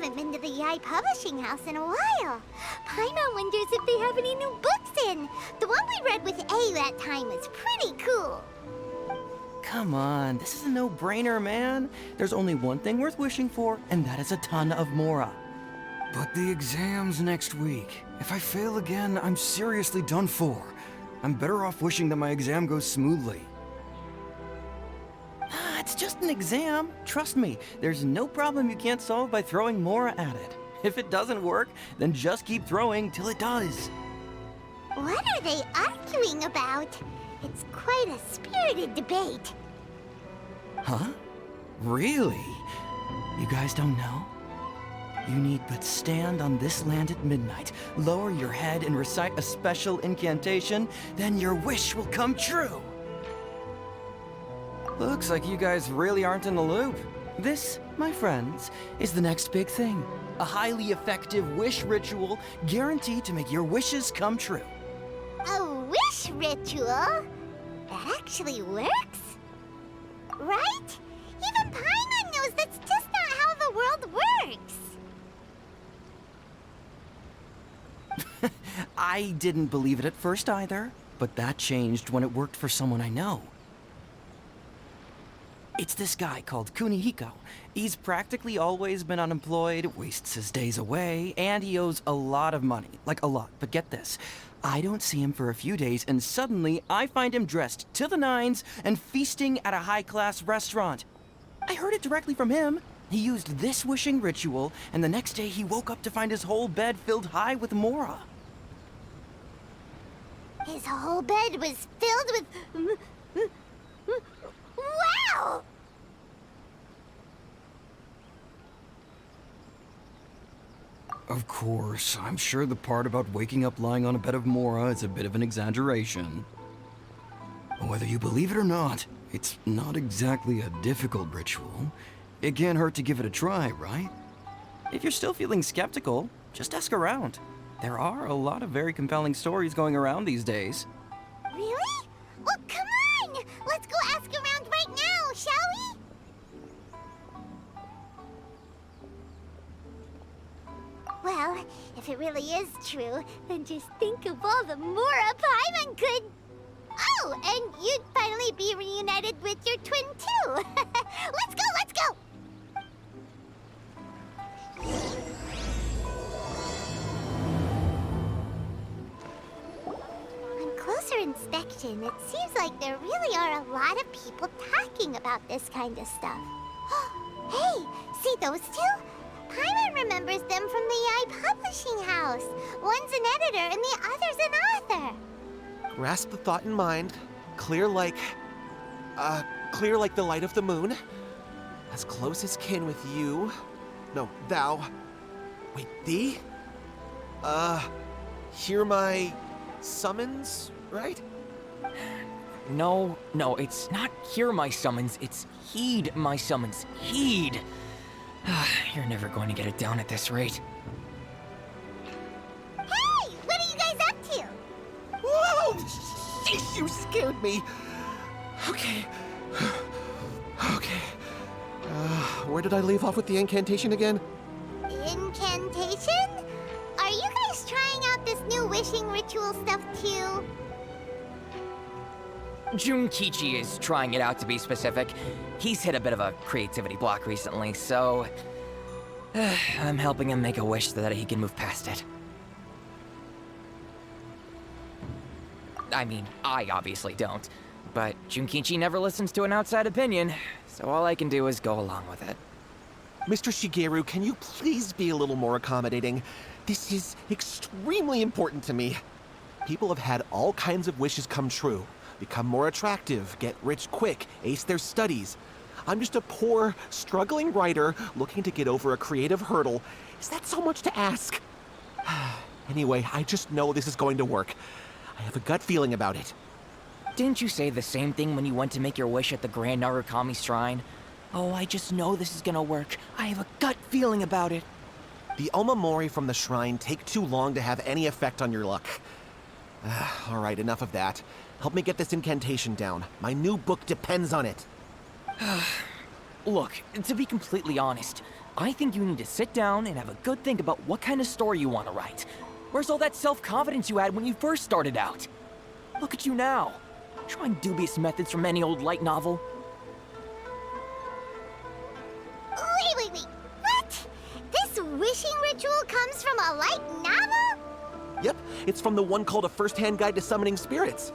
haven't been to the Yai Publishing House in a while. Paimon wonders if they have any new books in. The one we read with A that time was pretty cool. Come on, this is a no-brainer, man. There's only one thing worth wishing for, and that is a ton of Mora. But the exam's next week. If I fail again, I'm seriously done for. I'm better off wishing that my exam goes smoothly. It's just an exam. Trust me, there's no problem you can't solve by throwing Mora at it. If it doesn't work, then just keep throwing till it does. What are they arguing about? It's quite a spirited debate. Huh? Really? You guys don't know? You need but stand on this land at midnight, lower your head and recite a special incantation, then your wish will come true. Looks like you guys really aren't in the loop. This, my friends, is the next big thing. A highly effective wish ritual guaranteed to make your wishes come true. A wish ritual? That actually works? Right? Even Paimon knows that's just not how the world works. I didn't believe it at first either, but that changed when it worked for someone I know. It's this guy called Kunihiko. He's practically always been unemployed, wastes his days away, and he owes a lot of money. Like a lot, but get this. I don't see him for a few days, and suddenly I find him dressed to the nines and feasting at a high-class restaurant. I heard it directly from him. He used this wishing ritual, and the next day he woke up to find his whole bed filled high with Mora. His whole bed was filled with... Wow! Of course, I'm sure the part about waking up lying on a bed of Mora is a bit of an exaggeration. Whether you believe it or not, it's not exactly a difficult ritual. It can't hurt to give it a try, right? If you're still feeling skeptical, just ask around. There are a lot of very compelling stories going around these days. Really? Well, come on! Let's go ask around right now, shall we? Well, if it really is true, then just think of all the Mora Paimon could... Oh, and you'd finally be reunited with your twin, too! Let's go, let's go! On closer inspection, it seems like there really are a lot of people talking about this kind of stuff. Hey, see those two? Paimon remembers them from the Yai Publishing House. One's an editor and the other's an author. Grasp the thought in mind. Clear like the light of the moon. As close as kin with you. No, thou. Wait, thee? Hear my summons, right? No, it's not hear my summons, it's heed my summons. Heed! You're never going to get it down at this rate. Hey! What are you guys up to? Whoa! Sheesh, you scared me! Okay. Okay. Where did I leave off with the incantation again? Incantation? Are you guys trying out this new wishing ritual stuff too? Junkichi is trying it out, to be specific. He's hit a bit of a creativity block recently, so... I'm helping him make a wish so that he can move past it. I mean, I obviously don't. But Junkichi never listens to an outside opinion, so all I can do is go along with it. Mr. Shigeru, can you please be a little more accommodating? This is extremely important to me. People have had all kinds of wishes come true. Become more attractive, get rich quick, ace their studies. I'm just a poor, struggling writer looking to get over a creative hurdle. Is that so much to ask? Anyway, I just know this is going to work. I have a gut feeling about it. Didn't you say the same thing when you went to make your wish at the Grand Narukami Shrine? Oh, I just know this is gonna work. I have a gut feeling about it. The omamori from the shrine take too long to have any effect on your luck. All right, enough of that. Help me get this incantation down. My new book depends on it. Look, to be completely honest, I think you need to sit down and have a good think about what kind of story you want to write. Where's all that self-confidence you had when you first started out? Look at you now, trying dubious methods from any old light novel. Wait. What? This wishing ritual comes from a light novel? Yep, it's from the one called A First-Hand Guide to Summoning Spirits.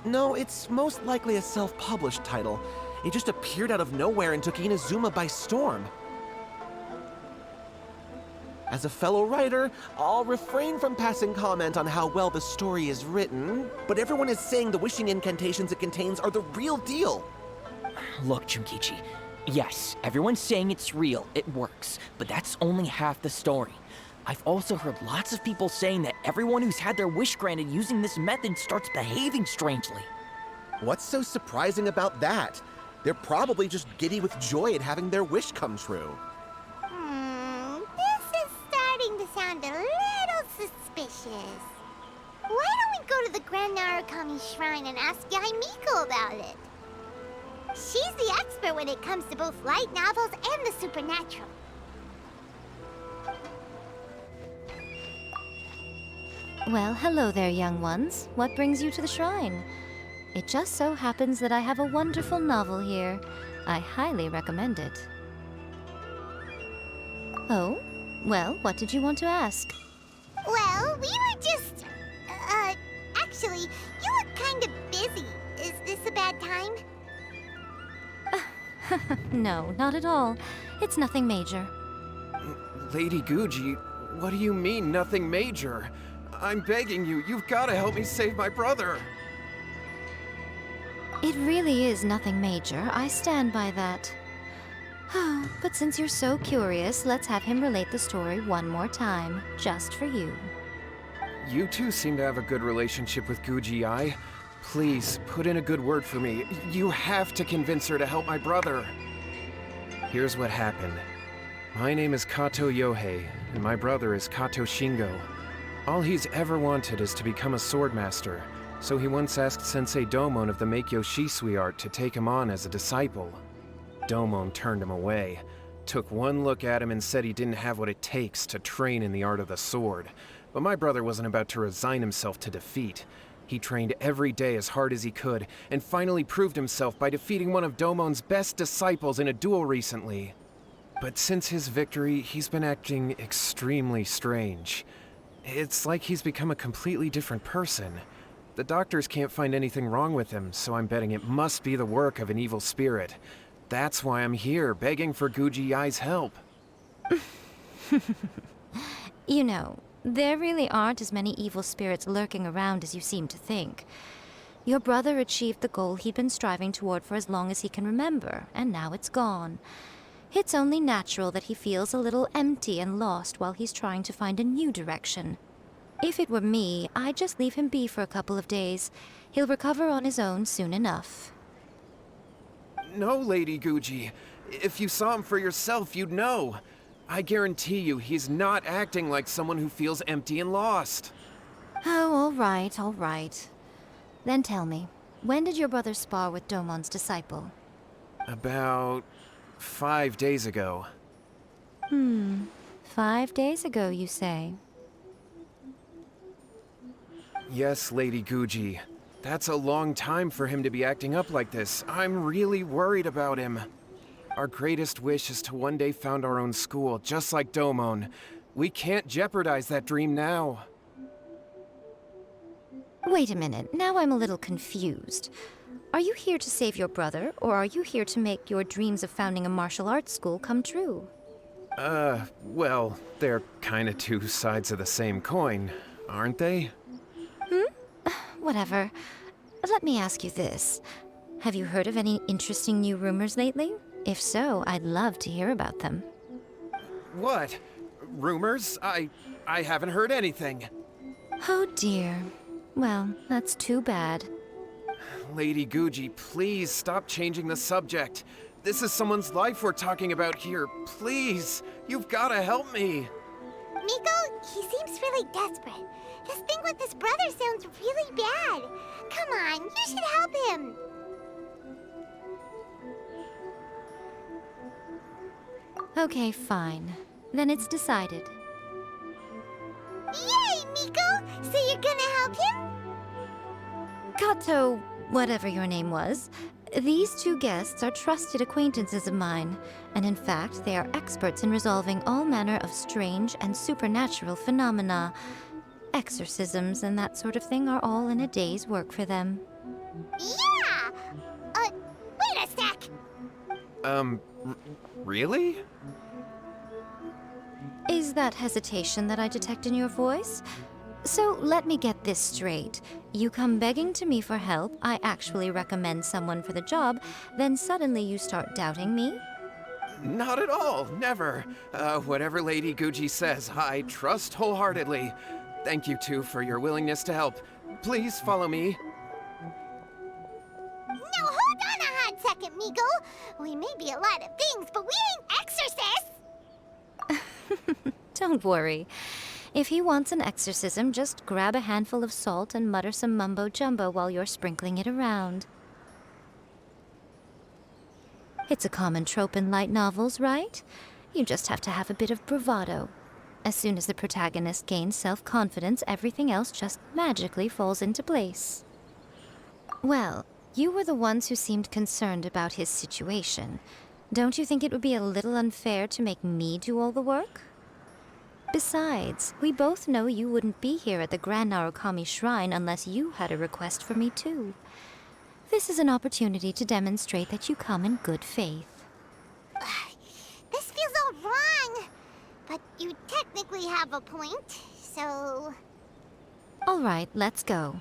No, it's most likely a self-published title. It just appeared out of nowhere and took Inazuma by storm. As a fellow writer, I'll refrain from passing comment on how well the story is written, but everyone is saying the wishing incantations it contains are the real deal. Look, Junkichi, yes, everyone's saying it's real, it works, but that's only half the story. I've also heard lots of people saying that everyone who's had their wish granted using this method starts behaving strangely. What's so surprising about that? They're probably just giddy with joy at having their wish come true. This is starting to sound a little suspicious. Why don't we go to the Grand Narukami Shrine and ask Yai Miko about it? She's the expert when it comes to both light novels and the supernatural. Well, hello there, young ones. What brings you to the shrine? It just so happens that I have a wonderful novel here. I highly recommend it. Oh? Well, what did you want to ask? Well, we were just... actually, you look kind of busy. Is this a bad time? No, not at all. It's nothing major. Lady Guji, what do you mean, nothing major? I'm begging you, you've got to help me save my brother. It really is nothing major. I stand by that. But since you're so curious, let's have him relate the story one more time, just for you. You two seem to have a good relationship with Guji-ai. Please, put in a good word for me. You have to convince her to help my brother. Here's what happened. My name is Kato Yohei, and my brother is Kato Shingo. All he's ever wanted is to become a swordmaster, so he once asked Sensei Domon of the Meikyo Shisui art to take him on as a disciple. Domon turned him away, took one look at him and said he didn't have what it takes to train in the art of the sword. But my brother wasn't about to resign himself to defeat. He trained every day as hard as he could, and finally proved himself by defeating one of Domon's best disciples in a duel recently. But since his victory, he's been acting extremely strange. It's like he's become a completely different person. The doctors can't find anything wrong with him, so I'm betting it must be the work of an evil spirit. That's why I'm here, begging for Guji-ai's help. You know, there really aren't as many evil spirits lurking around as you seem to think. Your brother achieved the goal he'd been striving toward for as long as he can remember, and now it's gone. It's only natural that he feels a little empty and lost while he's trying to find a new direction. If it were me, I'd just leave him be for a couple of days. He'll recover on his own soon enough. No, Lady Guji. If you saw him for yourself, you'd know. I guarantee you, he's not acting like someone who feels empty and lost. Oh, all right. Then tell me, when did your brother spar with Domon's disciple? About 5 days ago. 5 days ago, you say? Yes, Lady Guji. That's a long time for him to be acting up like this. I'm really worried about him. Our greatest wish is to one day found our own school, just like Domon. We can't jeopardize that dream now. Wait a minute, now I'm a little confused. Are you here to save your brother, or are you here to make your dreams of founding a martial arts school come true? Well, they're kinda two sides of the same coin, aren't they? Whatever. Let me ask you this. Have you heard of any interesting new rumors lately? If so, I'd love to hear about them. What? Rumors? I haven't heard anything. Oh dear. Well, that's too bad. Lady Guji, please stop changing the subject. This is someone's life we're talking about here. Please, you've gotta help me. Miko, he seems really desperate. His thing with his brother sounds really bad. Come on, you should help him. Okay, fine. Then it's decided. Yay, Miko! So you're gonna help him? Kato, whatever your name was, these two guests are trusted acquaintances of mine, and in fact, they are experts in resolving all manner of strange and supernatural phenomena. Exorcisms and that sort of thing are all in a day's work for them. Yeah! Wait a sec! Really? Is that hesitation that I detect in your voice? So let me get this straight. You come begging to me for help, I actually recommend someone for the job, then suddenly you start doubting me? Not at all, never. Whatever Lady Guji says, I trust wholeheartedly. Thank you two for your willingness to help. Please follow me. Now hold on a hot second, Miko! We may be a lot of things, but we ain't exorcists! Don't worry. If he wants an exorcism, just grab a handful of salt and mutter some mumbo-jumbo while you're sprinkling it around. It's a common trope in light novels, right? You just have to have a bit of bravado. As soon as the protagonist gains self-confidence, everything else just magically falls into place. Well, you were the ones who seemed concerned about his situation. Don't you think it would be a little unfair to make me do all the work? Besides, we both know you wouldn't be here at the Grand Narukami Shrine unless you had a request for me too. This is an opportunity to demonstrate that you come in good faith. This feels all wrong! But you technically have a point, so... All right, let's go.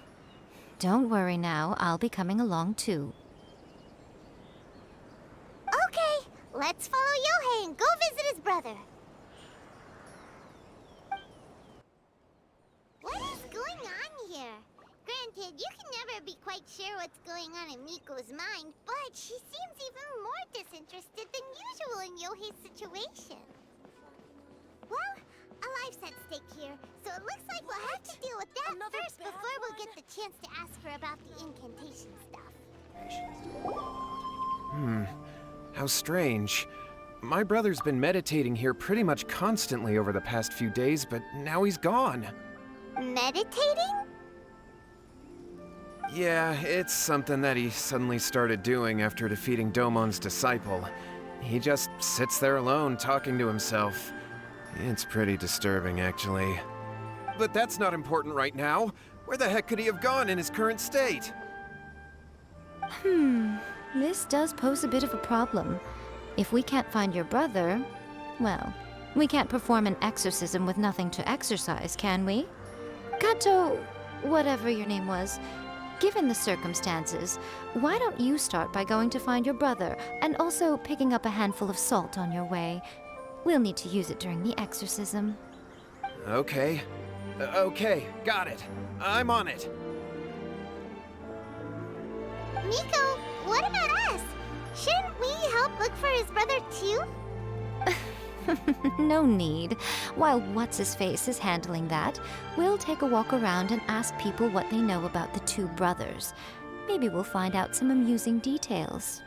Don't worry now, I'll be coming along too. Okay, let's follow Yohei and go visit his brother. What is going on here? Granted, you can never be quite sure what's going on in Miko's mind, but she seems even more disinterested than usual in Yohei's situation. Well, a life's at stake here, so it looks like we'll have to deal with that first before we'll get the chance to ask her about the incantation stuff. How strange. My brother's been meditating here pretty much constantly over the past few days, but now he's gone. Meditating? Yeah, it's something that he suddenly started doing after defeating Domon's disciple. He just sits there alone, talking to himself. It's pretty disturbing, actually. But that's not important right now. Where the heck could he have gone in his current state? This does pose a bit of a problem. If we can't find your brother, well, we can't perform an exorcism with nothing to exorcise, can we? Kato, whatever your name was, given the circumstances, why don't you start by going to find your brother and also picking up a handful of salt on your way? We'll need to use it during the exorcism. Okay. Okay, got it. I'm on it. Miko, what about us? Shouldn't we help look for his brother too? No need. While What's-His-Face is handling that, we'll take a walk around and ask people what they know about the two brothers. Maybe we'll find out some amusing details.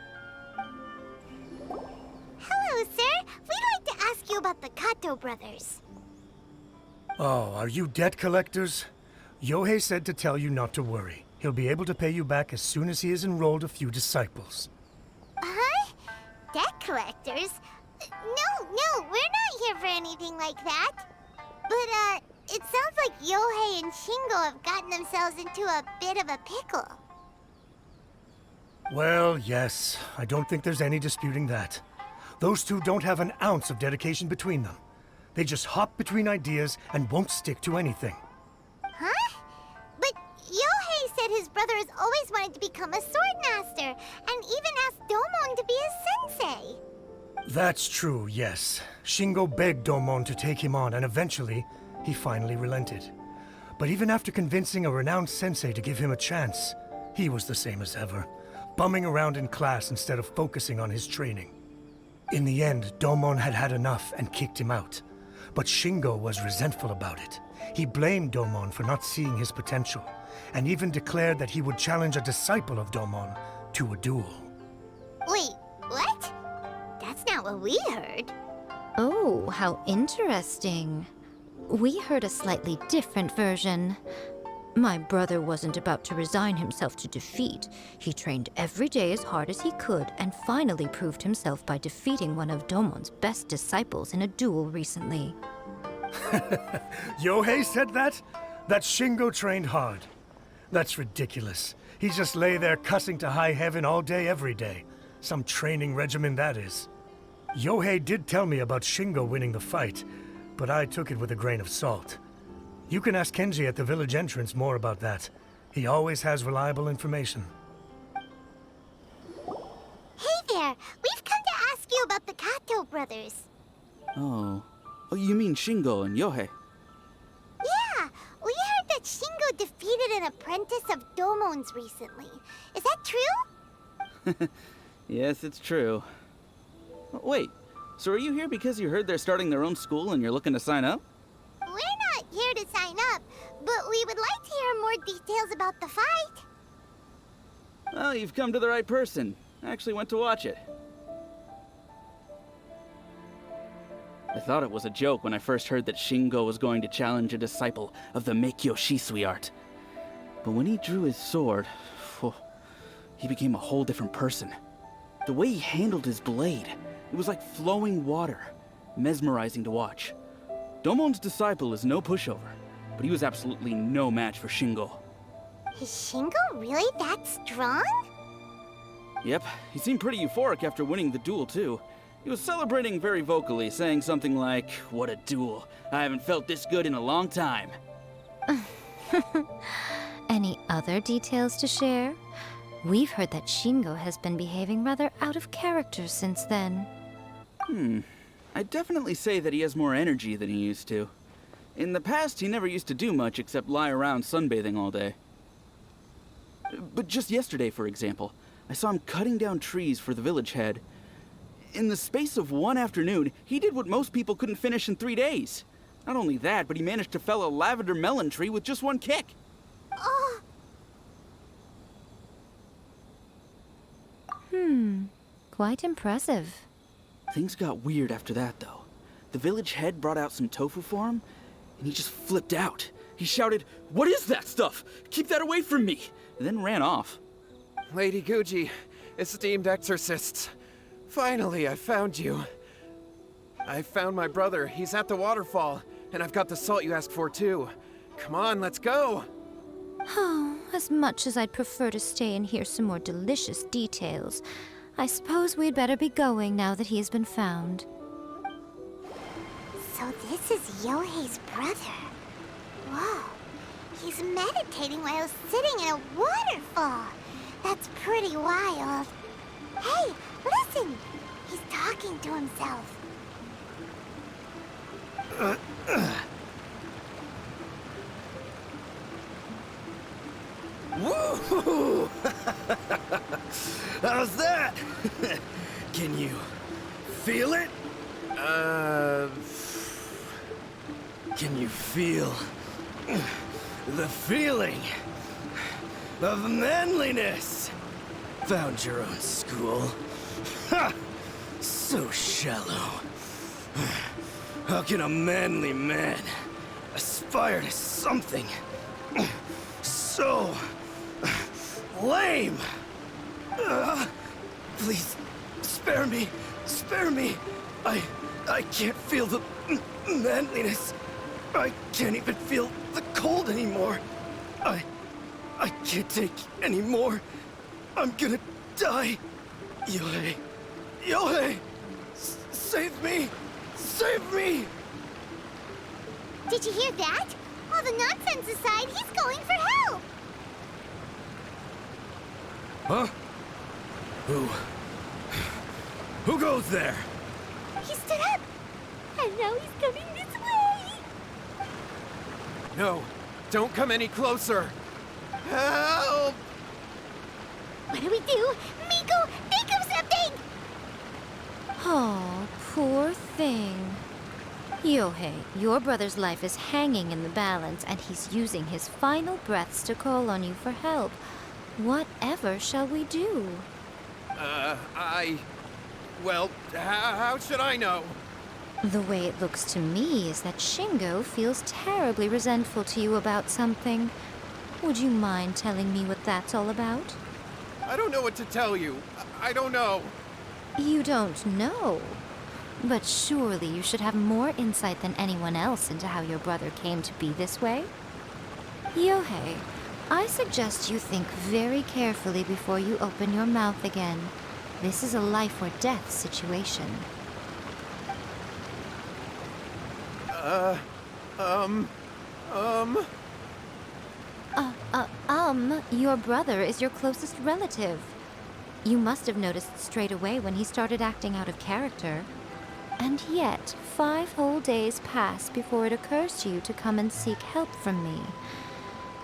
Hello, sir. We'd like to ask you about the Kato brothers. Oh, are you debt collectors? Yohei said to tell you not to worry. He'll be able to pay you back as soon as he has enrolled a few disciples. Huh? Debt collectors? No, we're not here for anything like that. But, it sounds like Yohei and Shingo have gotten themselves into a bit of a pickle. Well, yes. I don't think there's any disputing that. Those two don't have an ounce of dedication between them. They just hop between ideas and won't stick to anything. Huh? But Yohei said his brother has always wanted to become a sword master, and even asked Domon to be his sensei. That's true, yes. Shingo begged Domon to take him on, and eventually, he finally relented. But even after convincing a renowned sensei to give him a chance, he was the same as ever, bumming around in class instead of focusing on his training. In the end, Domon had had enough and kicked him out. But Shingo was resentful about it. He blamed Domon for not seeing his potential, and even declared that he would challenge a disciple of Domon to a duel. Wait, what? That's not what we heard. Oh, how interesting. We heard a slightly different version. My brother wasn't about to resign himself to defeat. He trained every day as hard as he could and finally proved himself by defeating one of Domon's best disciples in a duel recently. Yohei said that? That Shingo trained hard. That's ridiculous. He just lay there cussing to high heaven all day, every day. Some training regimen, that is. Yohei did tell me about Shingo winning the fight, but I took it with a grain of salt. You can ask Kenji at the village entrance more about that. He always has reliable information. Hey there! We've come to ask you about the Kato brothers. Oh, you mean Shingo and Yohei? Yeah, we heard that Shingo defeated an apprentice of Domon's recently. Is that true? Yes, it's true. Wait, so are you here because you heard they're starting their own school and you're looking to sign up? We're not here to sign up, but we would like to hear more details about the fight. Well, you've come to the right person. I actually went to watch it. I thought it was a joke when I first heard that Shingo was going to challenge a disciple of the Meikyo Shisui art. But when he drew his sword, he became a whole different person. The way he handled his blade, it was like flowing water, mesmerizing to watch. Domon's disciple is no pushover, but he was absolutely no match for Shingo. Is Shingo really that strong? Yep, he seemed pretty euphoric after winning the duel too. He was celebrating very vocally, saying something like, "What a duel. I haven't felt this good in a long time." Any other details to share? We've heard that Shingo has been behaving rather out of character since then. I'd definitely say that he has more energy than he used to. In the past, he never used to do much except lie around sunbathing all day. But just yesterday, for example, I saw him cutting down trees for the village head. In the space of one afternoon, he did what most people couldn't finish in 3 days. Not only that, but he managed to fell a lavender melon tree with just one kick. Oh, Quite impressive. Things got weird after that, though. The village head brought out some tofu for him, and he just flipped out. He shouted, "What is that stuff? Keep that away from me!" and then ran off. Lady Guji, esteemed exorcists. Finally, I found you. I found my brother. He's at the waterfall, and I've got the salt you asked for, too. Come on, let's go! Oh, as much as I'd prefer to stay and hear some more delicious details, I suppose we'd better be going now that he has been found. so this is Yohei's brother. Whoa, he's meditating while sitting in a waterfall. That's pretty wild. Hey, listen! He's talking to himself. Woo! How's that? Can you feel it? Can you feel the feeling of manliness? Found your own school. Ha! So shallow. How can a manly man aspire to something so lame? Please, spare me. Spare me. I can't feel the manliness. I can't even feel the cold anymore. I can't take any more. I'm gonna die. Yohei. Yohei! Save me! Save me! Did you hear that? All the nonsense aside, he's going for help! Huh? Who goes there? He stood up! And now he's coming this way! No, don't come any closer! Help! What do we do? Miko, think of something! Oh, poor thing. Yohei, your brother's life is hanging in the balance, and he's using his final breaths to call on you for help. Whatever shall we do? Well, how should I know? The way it looks to me is that Shingo feels terribly resentful to you about something. Would you mind telling me what that's all about? I don't know what to tell you. I don't know. You don't know. But surely you should have more insight than anyone else into how your brother came to be this way. Yohei, I suggest you think very carefully before you open your mouth again. This is a life or death situation. Your brother is your closest relative. You must have noticed straight away when he started acting out of character. And yet, 5 whole days pass before it occurs to you to come and seek help from me.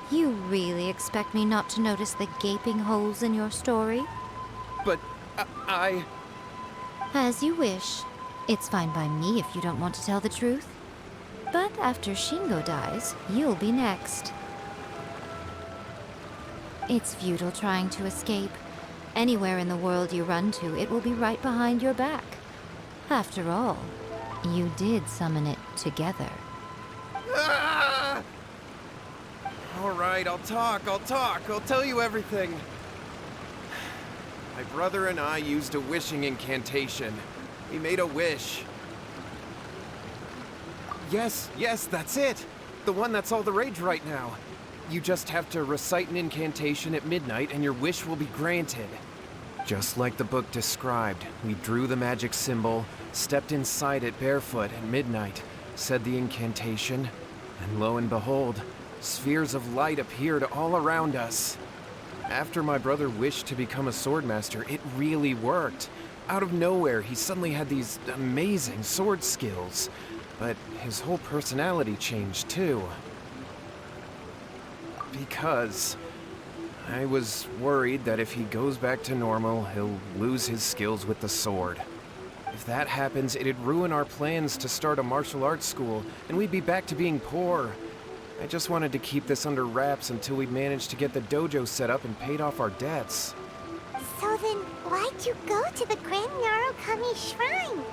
You really expect me not to notice the gaping holes in your story? But I... As you wish. It's fine by me if you don't want to tell the truth. But after Shingo dies, you'll be next. It's futile trying to escape. Anywhere in the world you run to, it will be right behind your back. After all, you did summon it together. Ah! All right, I'll talk. I'll tell you everything. My brother and I used a wishing incantation. We made a wish. Yes, that's it. The one that's all the rage right now. You just have to recite an incantation at midnight and your wish will be granted. Just like the book described, we drew the magic symbol, stepped inside it barefoot at midnight, said the incantation, and lo and behold, spheres of light appeared all around us. After my brother wished to become a swordmaster, it really worked. Out of nowhere, he suddenly had these amazing sword skills, but his whole personality changed too. Because I was worried that if he goes back to normal, he'll lose his skills with the sword. If that happens, it'd ruin our plans to start a martial arts school, and we'd be back to being poor. I just wanted to keep this under wraps until we managed to get the dojo set up and paid off our debts. So then, why'd you go to the Grand Narukami Shrine?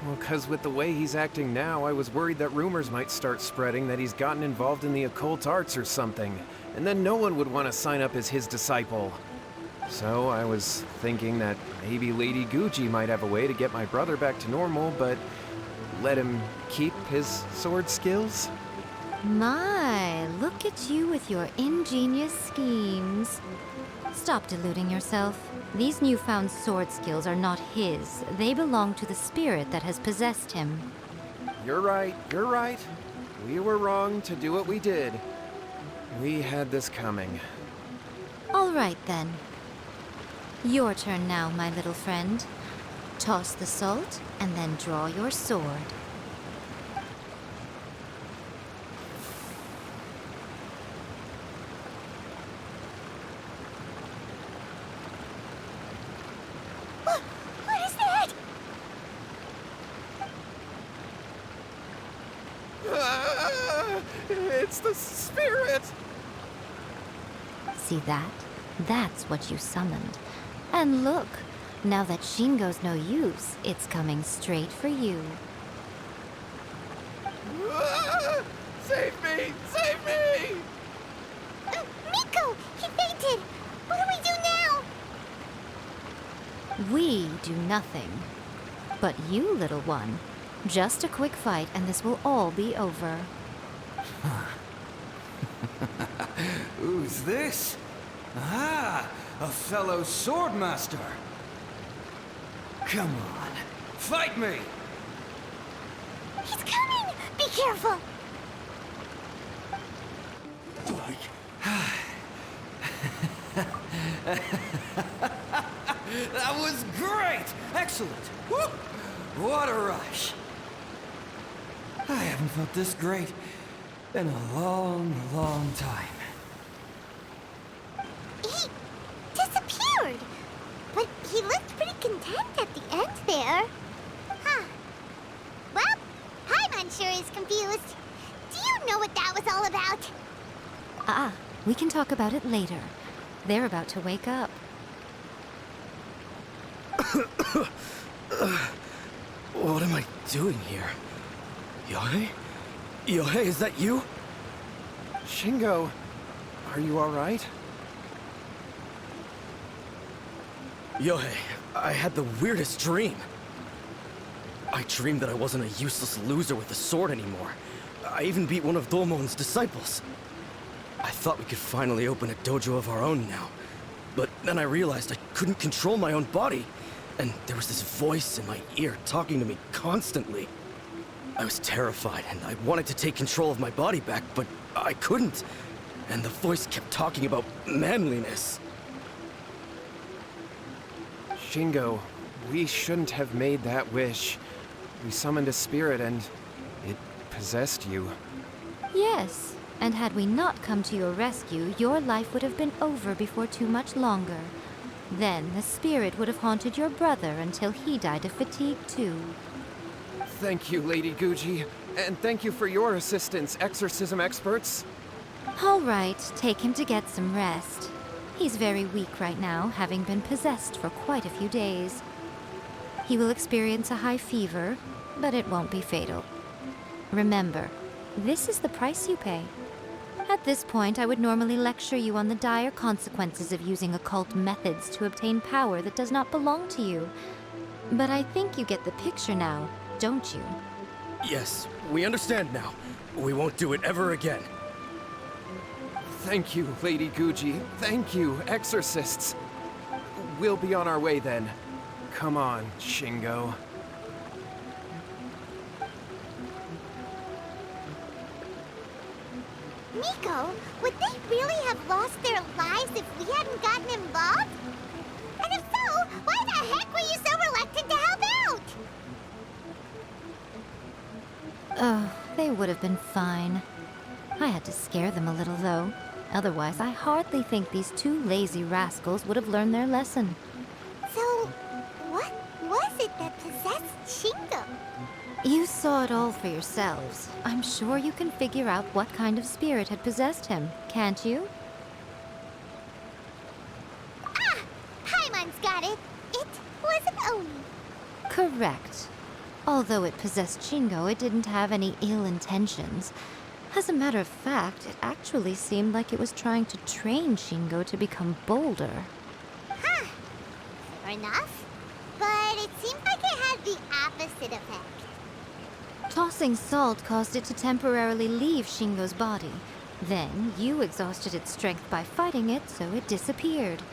Well, 'cause with the way he's acting now, I was worried that rumors might start spreading that he's gotten involved in the occult arts or something, and then no one would want to sign up as his disciple. So I was thinking that maybe Lady Guji might have a way to get my brother back to normal, but let him keep his sword skills? My, look at you with your ingenious schemes. Stop deluding yourself. These newfound sword skills are not his. They belong to the spirit that has possessed him. You're right. We were wrong to do what we did. We had this coming. All right, then. Your turn now, my little friend. Toss the salt, and then draw your sword. What is that? Ah, it's the spirit! See that? That's what you summoned. And look, now that Shingo's no use, it's coming straight for you. Ah, save me! Save me! Miko! He fainted! What do we do now? We do nothing. But you, little one, just a quick fight and this will all be over. Who's this? Ah, a fellow swordmaster. Come on, fight me! He's coming! Be careful! That was great! Excellent! Whoop! What a rush! I haven't felt this great in a long, long time. He disappeared! But he looked pretty content at the end there. Huh. Well, Paimon sure is confused. Do you know what that was all about? We can talk about it later. They're about to wake up. What am I doing here? Yohei? Yohei, is that you? Shingo, are you alright? Yohei, I had the weirdest dream. I dreamed that I wasn't a useless loser with a sword anymore. I even beat one of Domon's disciples. I thought we could finally open a dojo of our own now. But then I realized I couldn't control my own body. And there was this voice in my ear talking to me constantly. I was terrified and I wanted to take control of my body back, but I couldn't. And the voice kept talking about manliness. Shingo, we shouldn't have made that wish. We summoned a spirit and it possessed you. Yes, and had we not come to your rescue, your life would have been over before too much longer. Then the spirit would have haunted your brother until he died of fatigue too. Thank you, Lady Guji. And thank you for your assistance, exorcism experts. All right, take him to get some rest. He's very weak right now, having been possessed for quite a few days. He will experience a high fever, but it won't be fatal. Remember, this is the price you pay. At this point, I would normally lecture you on the dire consequences of using occult methods to obtain power that does not belong to you. But I think you get the picture now, don't you? Yes, we understand now. We won't do it ever again. Thank you, Lady Guji. Thank you, exorcists. We'll be on our way then. Come on, Shingo. Miko, would they really have lost their lives if we hadn't gotten involved? And if so, why the heck were you so reluctant to help out? Oh, they would have been fine. I had to scare them a little, though. Otherwise, I hardly think these two lazy rascals would have learned their lesson. So, what was it that possessed Shingo? You saw it all for yourselves. I'm sure you can figure out what kind of spirit had possessed him, can't you? Ah! Paimon's got it. It was an Oni. Correct. Although it possessed Shingo, it didn't have any ill intentions. As a matter of fact, it actually seemed like it was trying to train Shingo to become bolder. Huh. Fair enough. But it seemed like it had the opposite effect. Tossing salt caused it to temporarily leave Shingo's body. Then, you exhausted its strength by fighting it, so it disappeared.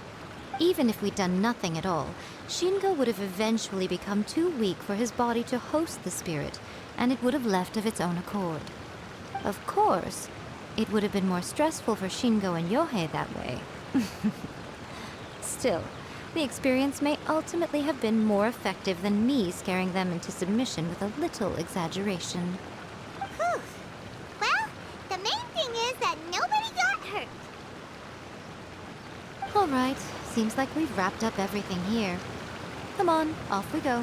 Even if we'd done nothing at all, Shingo would have eventually become too weak for his body to host the spirit, and it would have left of its own accord. Of course, it would have been more stressful for Shingo and Yohei that way. Still, the experience may ultimately have been more effective than me scaring them into submission with a little exaggeration. Whew. Well, the main thing is that nobody got hurt. All right, seems like we've wrapped up everything here. Come on, off we go.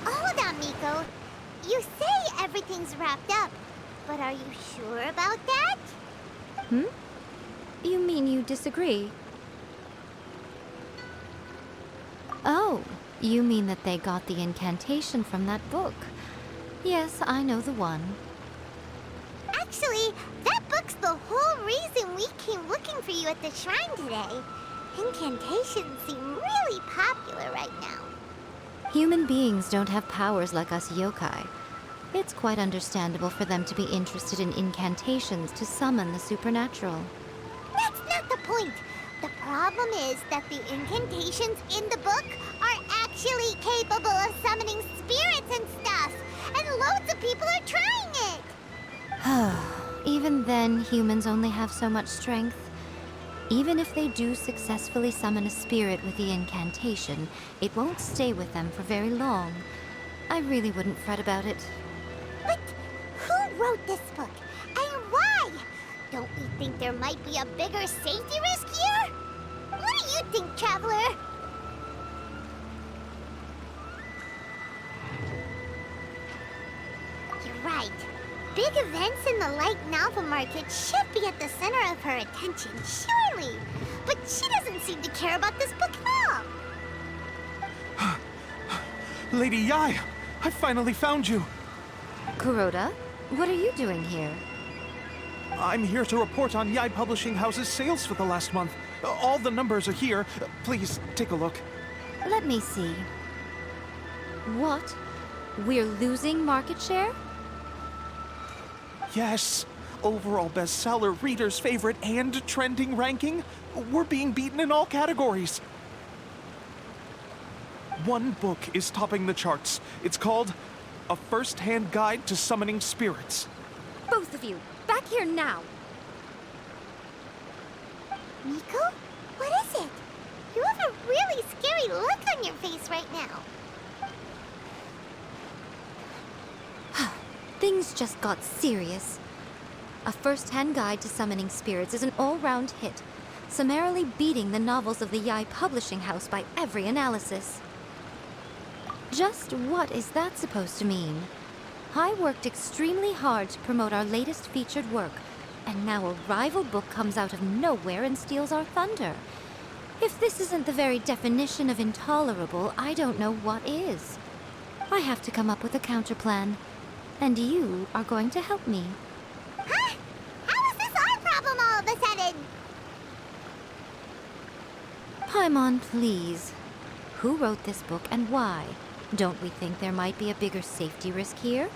Hold on, Miko. You say everything's wrapped up, but are you sure about that? You mean you disagree? Oh, you mean that they got the incantation from that book. Yes, I know the one. Actually, that book's the whole reason we came looking for you at the shrine today. Incantations seem really popular right now. Human beings don't have powers like us yokai. It's quite understandable for them to be interested in incantations to summon the supernatural. That's not the point. The problem is that the incantations in the book are actually capable of summoning spirits and stuff, and loads of people are trying it. Even then, humans only have so much strength. Even if they do successfully summon a spirit with the incantation, it won't stay with them for very long. I really wouldn't fret about it. But who wrote this book, and why? Don't we think there might be a bigger safety risk here? What do you think, Traveler? You're right. Big events in the Light Novel Market should be at the center of her attention, surely. But she doesn't seem to care about this book at all. Lady Yai, I finally found you! Kuroda, what are you doing here? I'm here to report on Yai Publishing House's sales for the last month. All the numbers are here. Please, take a look. Let me see. What? We're losing market share? Yes. Overall bestseller, readers' favorite, and trending ranking. We're being beaten in all categories. One book is topping the charts. It's called A First-Hand Guide to Summoning Spirits. Both of you, back here now! Miko? What is it? You have a really scary look on your face right now. Things just got serious. A First-Hand Guide to Summoning Spirits is an all-round hit, summarily beating the novels of the Yai Publishing House by every analysis. Just what is that supposed to mean? I worked extremely hard to promote our latest featured work, and now a rival book comes out of nowhere and steals our thunder. If this isn't the very definition of intolerable, I don't know what is. I have to come up with a counterplan, and you are going to help me. Huh? How is this our problem all of a sudden? Paimon, please. Who wrote this book and why? Don't we think there might be a bigger safety risk here?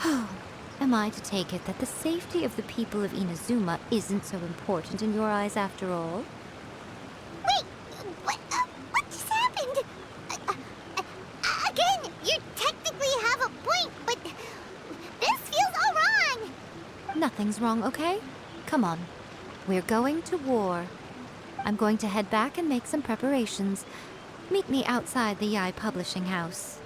Am I to take it that the safety of the people of Inazuma isn't so important in your eyes after all? Wait, what just happened? Again, you technically have a point, but this feels all wrong. Nothing's wrong, okay? Come on. We're going to war. I'm going to head back and make some preparations. Meet me outside the Yai Publishing House.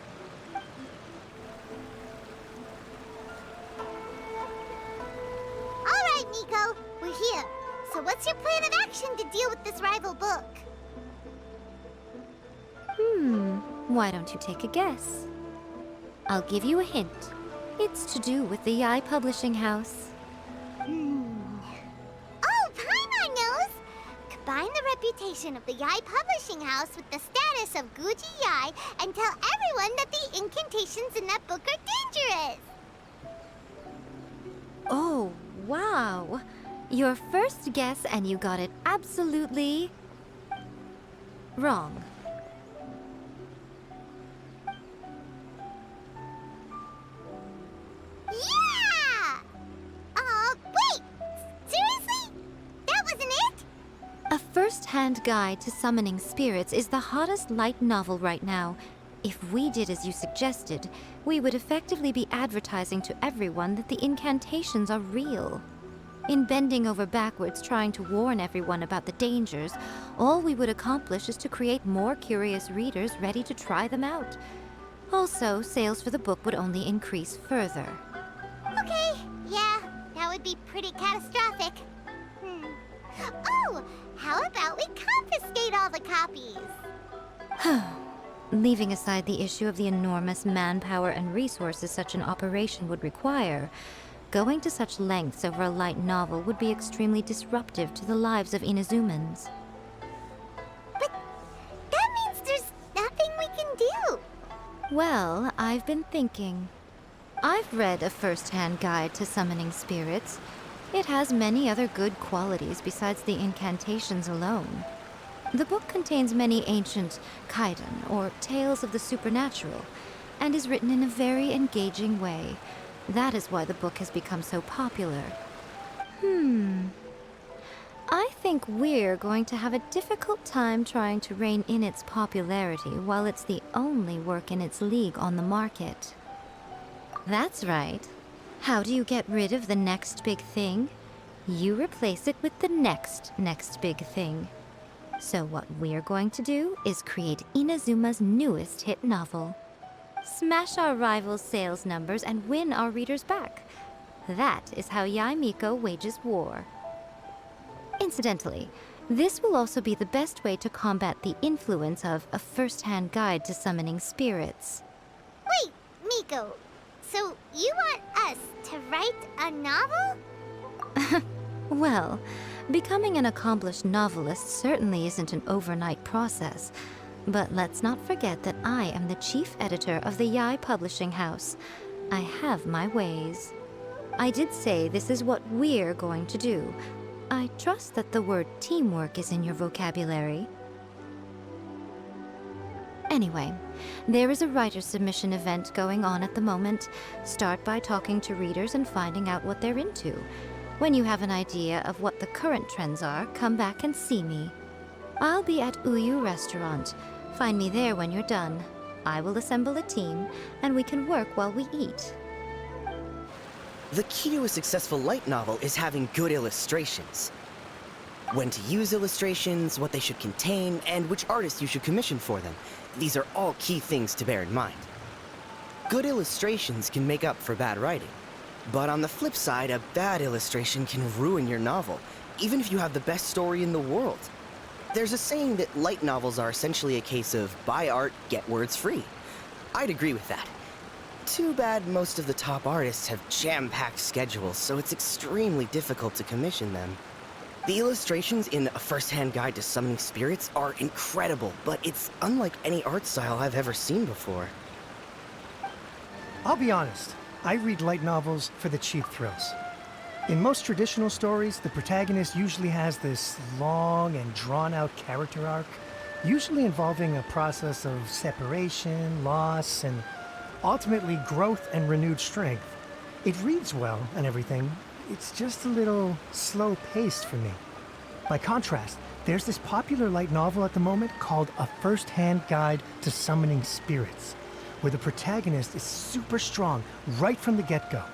All right, Miko, we're here. So what's your plan of action to deal with this rival book? Why don't you take a guess? I'll give you a hint. It's to do with the Yai Publishing House. Oh, Paimon knows! Combine the reputation of the Yai Publishing House with the status of Guji Yai and tell everyone that the incantations in that book are dangerous! Oh, wow. Your first guess and you got it absolutely wrong. Yeah! Wait! Seriously? That wasn't it? A First-Hand Guide to Summoning Spirits is the hottest light novel right now. If we did as you suggested, we would effectively be advertising to everyone that the incantations are real. In bending over backwards trying to warn everyone about the dangers, all we would accomplish is to create more curious readers ready to try them out. Also, sales for the book would only increase further. Okay, yeah, that would be pretty catastrophic. Oh, how about we confiscate all the copies? Leaving aside the issue of the enormous manpower and resources such an operation would require, going to such lengths over a light novel would be extremely disruptive to the lives of Inazumans. But that means there's nothing we can do. Well, I've been thinking. I've read A First-Hand Guide to Summoning Spirits. It has many other good qualities besides the incantations alone. The book contains many ancient kaiden, or tales of the supernatural, and is written in a very engaging way. That is why the book has become so popular. I think we're going to have a difficult time trying to rein in its popularity while it's the only work in its league on the market. That's right. How do you get rid of the next big thing? You replace it with the next big thing. So what we're going to do is create Inazuma's newest hit novel. Smash our rivals' sales numbers and win our readers back. That is how Yai Miko wages war. Incidentally, this will also be the best way to combat the influence of A First-Hand Guide to Summoning Spirits. Wait, Miko, so you want us to write a novel? Well, becoming an accomplished novelist certainly isn't an overnight process. But let's not forget that I am the chief editor of the Yai Publishing House. I have my ways. I did say this is what we're going to do. I trust that the word teamwork is in your vocabulary. Anyway, there is a writer submission event going on at the moment. Start by talking to readers and finding out what they're into. When you have an idea of what the current trends are, come back and see me. I'll be at Uyu Restaurant. Find me there when you're done. I will assemble a team, and we can work while we eat. The key to a successful light novel is having good illustrations. When to use illustrations, what they should contain, and which artist you should commission for them. These are all key things to bear in mind. Good illustrations can make up for bad writing. But on the flip side, a bad illustration can ruin your novel, even if you have the best story in the world. There's a saying that light novels are essentially a case of buy art, get words free. I'd agree with that. Too bad most of the top artists have jam-packed schedules, so it's extremely difficult to commission them. The illustrations in A First-Hand Guide to Summoning Spirits are incredible, but it's unlike any art style I've ever seen before. I'll be honest, I read light novels for the cheap thrills. In most traditional stories, the protagonist usually has this long and drawn-out character arc, usually involving a process of separation, loss, and ultimately growth and renewed strength. It reads well and everything, it's just a little slow-paced for me. By contrast, there's this popular light novel at the moment called A First-Hand Guide to Summoning Spirits, where the protagonist is super strong right from the get-go.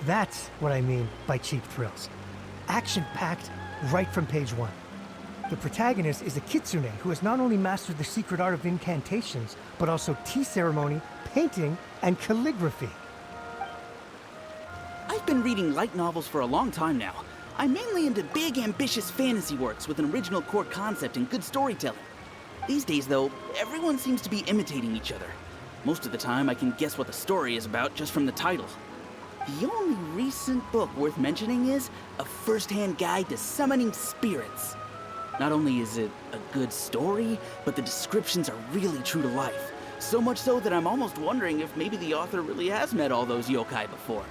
That's what I mean by cheap thrills. Action-packed right from page 1. The protagonist is a kitsune who has not only mastered the secret art of incantations, but also tea ceremony, painting, and calligraphy. I've been reading light novels for a long time now. I'm mainly into big, ambitious fantasy works with an original core concept and good storytelling. These days, though, everyone seems to be imitating each other. Most of the time, I can guess what the story is about just from the title. The only recent book worth mentioning is A First-Hand Guide to Summoning Spirits. Not only is it a good story, but the descriptions are really true to life. So much so that I'm almost wondering if maybe the author really has met all those yokai before.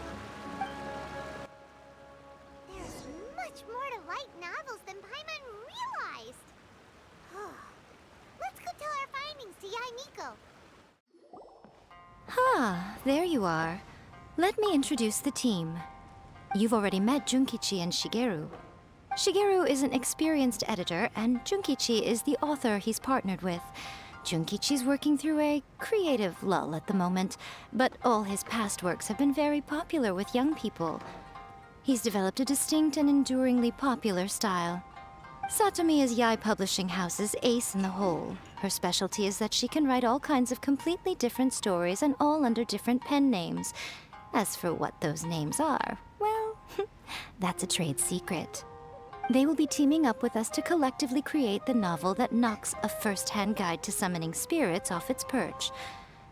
There's much more to light novels than Paimon realized. Let's go tell our findings to Yai Miko. Ah, there you are. Let me introduce the team. You've already met Junkichi and Shigeru. Shigeru is an experienced editor, and Junkichi is the author he's partnered with. Junkichi's working through a creative lull at the moment, but all his past works have been very popular with young people. He's developed a distinct and enduringly popular style. Satomi is Yai Publishing House's ace in the hole. Her specialty is that she can write all kinds of completely different stories and all under different pen names. As for what those names are, well, that's a trade secret. They will be teaming up with us to collectively create the novel that knocks A First-Hand Guide to Summoning Spirits off its perch.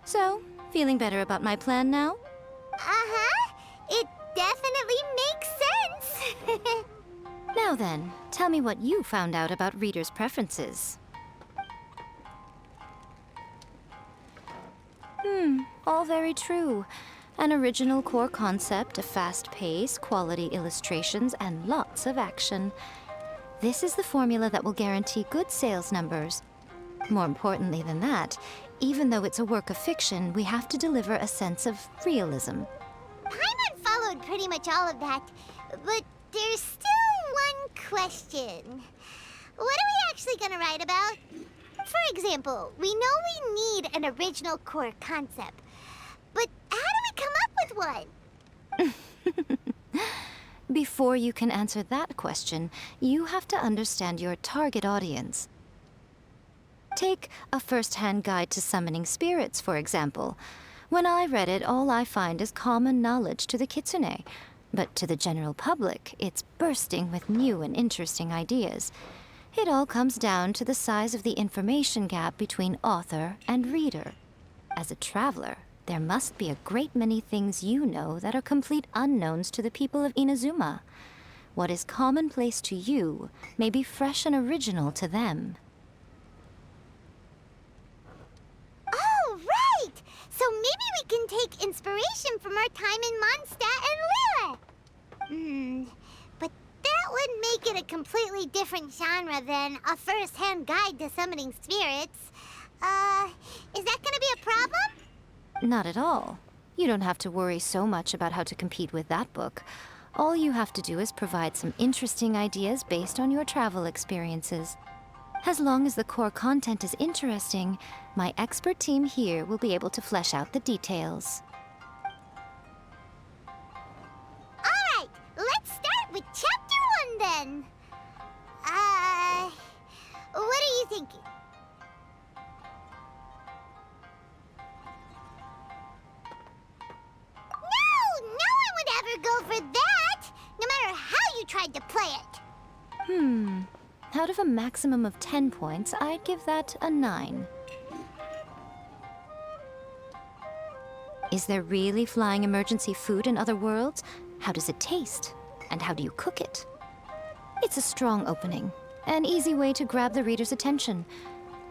So, feeling better about my plan now? Uh-huh. It definitely makes sense. Now then, tell me what you found out about readers' preferences. All very true. An original core concept, a fast pace, quality illustrations, and lots of action. This is the formula that will guarantee good sales numbers. More importantly than that, even though it's a work of fiction, we have to deliver a sense of realism. Paimon followed pretty much all of that, but there's still one question. What are we actually gonna write about? For example, we know we need an original core concept, but how do we come up with one? Before you can answer that question, you have to understand your target audience. Take A First-Hand Guide to Summoning Spirits, for example. When I read it, all I find is common knowledge to the kitsune. But to the general public, it's bursting with new and interesting ideas. It all comes down to the size of the information gap between author and reader. As a traveler, there must be a great many things you know that are complete unknowns to the people of Inazuma. What is commonplace to you may be fresh and original to them. inspiration from our time in Mondstadt and Lille. But that would make it a completely different genre than a first-hand guide to summoning spirits. Is that gonna be a problem? Not at all. You don't have to worry so much about how to compete with that book. All you have to do is provide some interesting ideas based on your travel experiences. As long as the core content is interesting, my expert team here will be able to flesh out the details. Alright, let's start with Chapter 1 then. What are you thinking? No one would ever go for that, no matter how you tried to play it. Out of a maximum of 10 points, I'd give that a 9. Is there really flying emergency food in other worlds? How does it taste? And how do you cook it? It's a strong opening, an easy way to grab the reader's attention.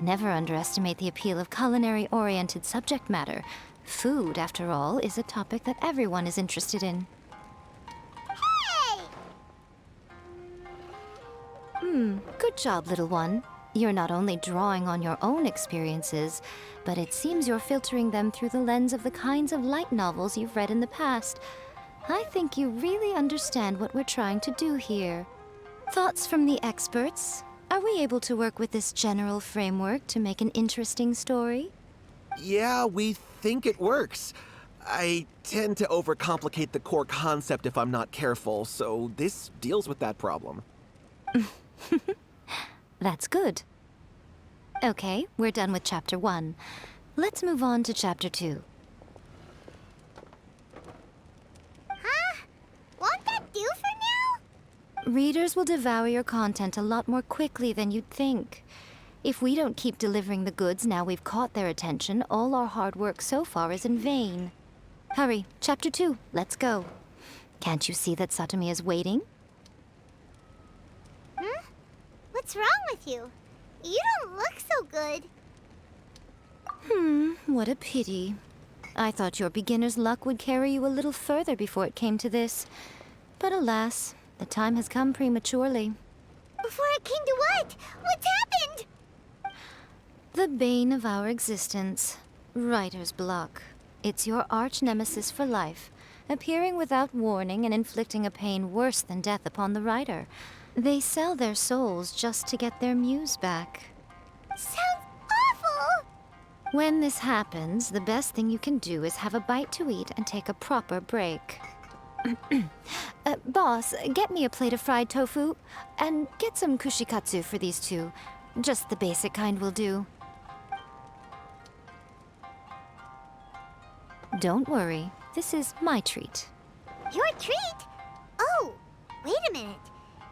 Never underestimate the appeal of culinary-oriented subject matter. Food, after all, is a topic that everyone is interested in. Hey! Good job, little one. You're not only drawing on your own experiences, but it seems you're filtering them through the lens of the kinds of light novels you've read in the past. I think you really understand what we're trying to do here. Thoughts from the experts? Are we able to work with this general framework to make an interesting story? Yeah, we think it works. I tend to overcomplicate the core concept if I'm not careful, so this deals with that problem. That's good. Okay, we're done with Chapter 1. Let's move on to Chapter 2. Huh? Won't that do for now? Readers will devour your content a lot more quickly than you'd think. If we don't keep delivering the goods now we've caught their attention, all our hard work so far is in vain. Hurry, Chapter 2, let's go. Can't you see that Satomi is waiting? What's wrong with you? You don't look so good. What a pity. I thought your beginner's luck would carry you a little further before it came to this. But alas, the time has come prematurely. Before it came to what? What's happened? The bane of our existence. Writer's block. It's your arch nemesis for life, appearing without warning and inflicting a pain worse than death upon the writer. They sell their souls just to get their muse back. Sounds awful! When this happens, the best thing you can do is have a bite to eat and take a proper break. Boss, get me a plate of fried tofu, and get some kushikatsu for these two. Just the basic kind will do. Don't worry, this is my treat. Your treat? Oh, wait a minute.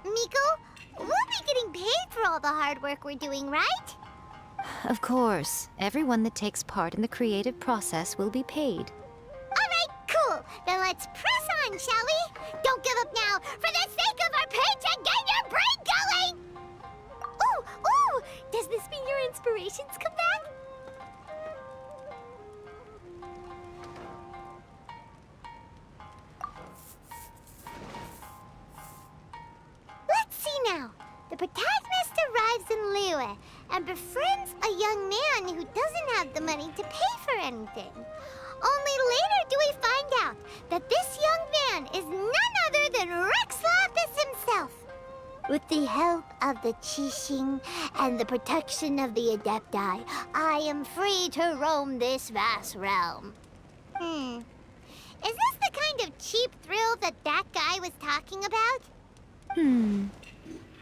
Miko, we'll be getting paid for all the hard work we're doing, right? Of course, everyone that takes part in the creative process will be paid. Alright, cool. Then let's press on, shall we? Don't give up now, for the sake of our paycheck, get your brain going! Ooh! Does this mean your inspirations come back? Let's see now. The protagonist arrives in Liyue and befriends a young man who doesn't have the money to pay for anything. Only later do we find out that this young man is none other than Rex Lapis himself. With the help of the Qixing and the protection of the Adepti, I am free to roam this vast realm. Is this the kind of cheap thrill that guy was talking about?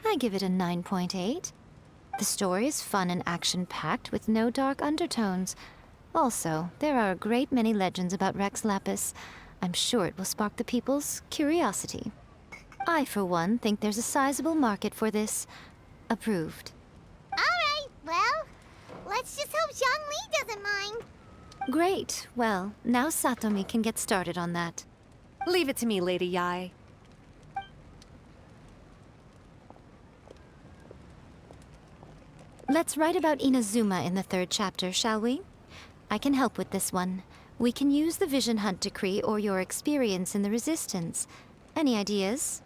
I give it a 9.8. The story is fun and action-packed with no dark undertones. Also, there are a great many legends about Rex Lapis. I'm sure it will spark the people's curiosity. I, for one, think there's a sizable market for this. Approved. Alright, well, let's just hope Zhongli doesn't mind. Great. Well, now Satomi can get started on that. Leave it to me, Lady Yae. Let's write about Inazuma in the 3rd chapter, shall we? I can help with this one. We can use the Vision Hunt Decree or your experience in the Resistance. Any ideas?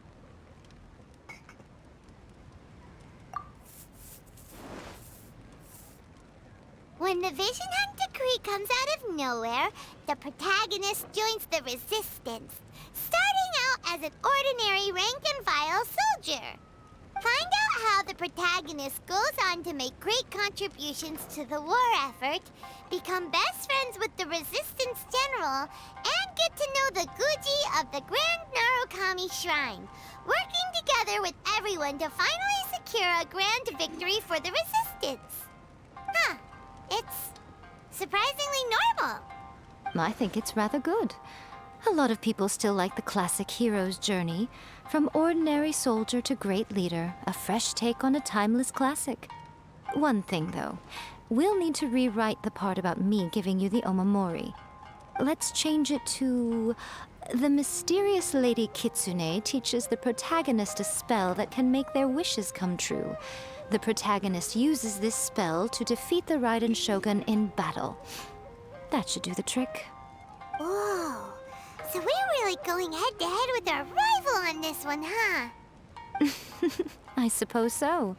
When the Vision Hunt Decree comes out of nowhere, the protagonist joins the Resistance, starting out as an ordinary rank-and-file soldier. Find out how the protagonist goes on to make great contributions to the war effort, become best friends with the Resistance General, and get to know the Guji of the Grand Narukami Shrine, working together with everyone to finally secure a grand victory for the Resistance. Huh. It's surprisingly normal. I think it's rather good. A lot of people still like the classic hero's journey. From ordinary soldier to great leader, a fresh take on a timeless classic. One thing, though. We'll need to rewrite the part about me giving you the Omamori. Let's change it to... The mysterious Lady Kitsune teaches the protagonist a spell that can make their wishes come true. The protagonist uses this spell to defeat the Raiden Shogun in battle. That should do the trick. Whoa. So we're really going head-to-head with our rival on this one, huh? I suppose so.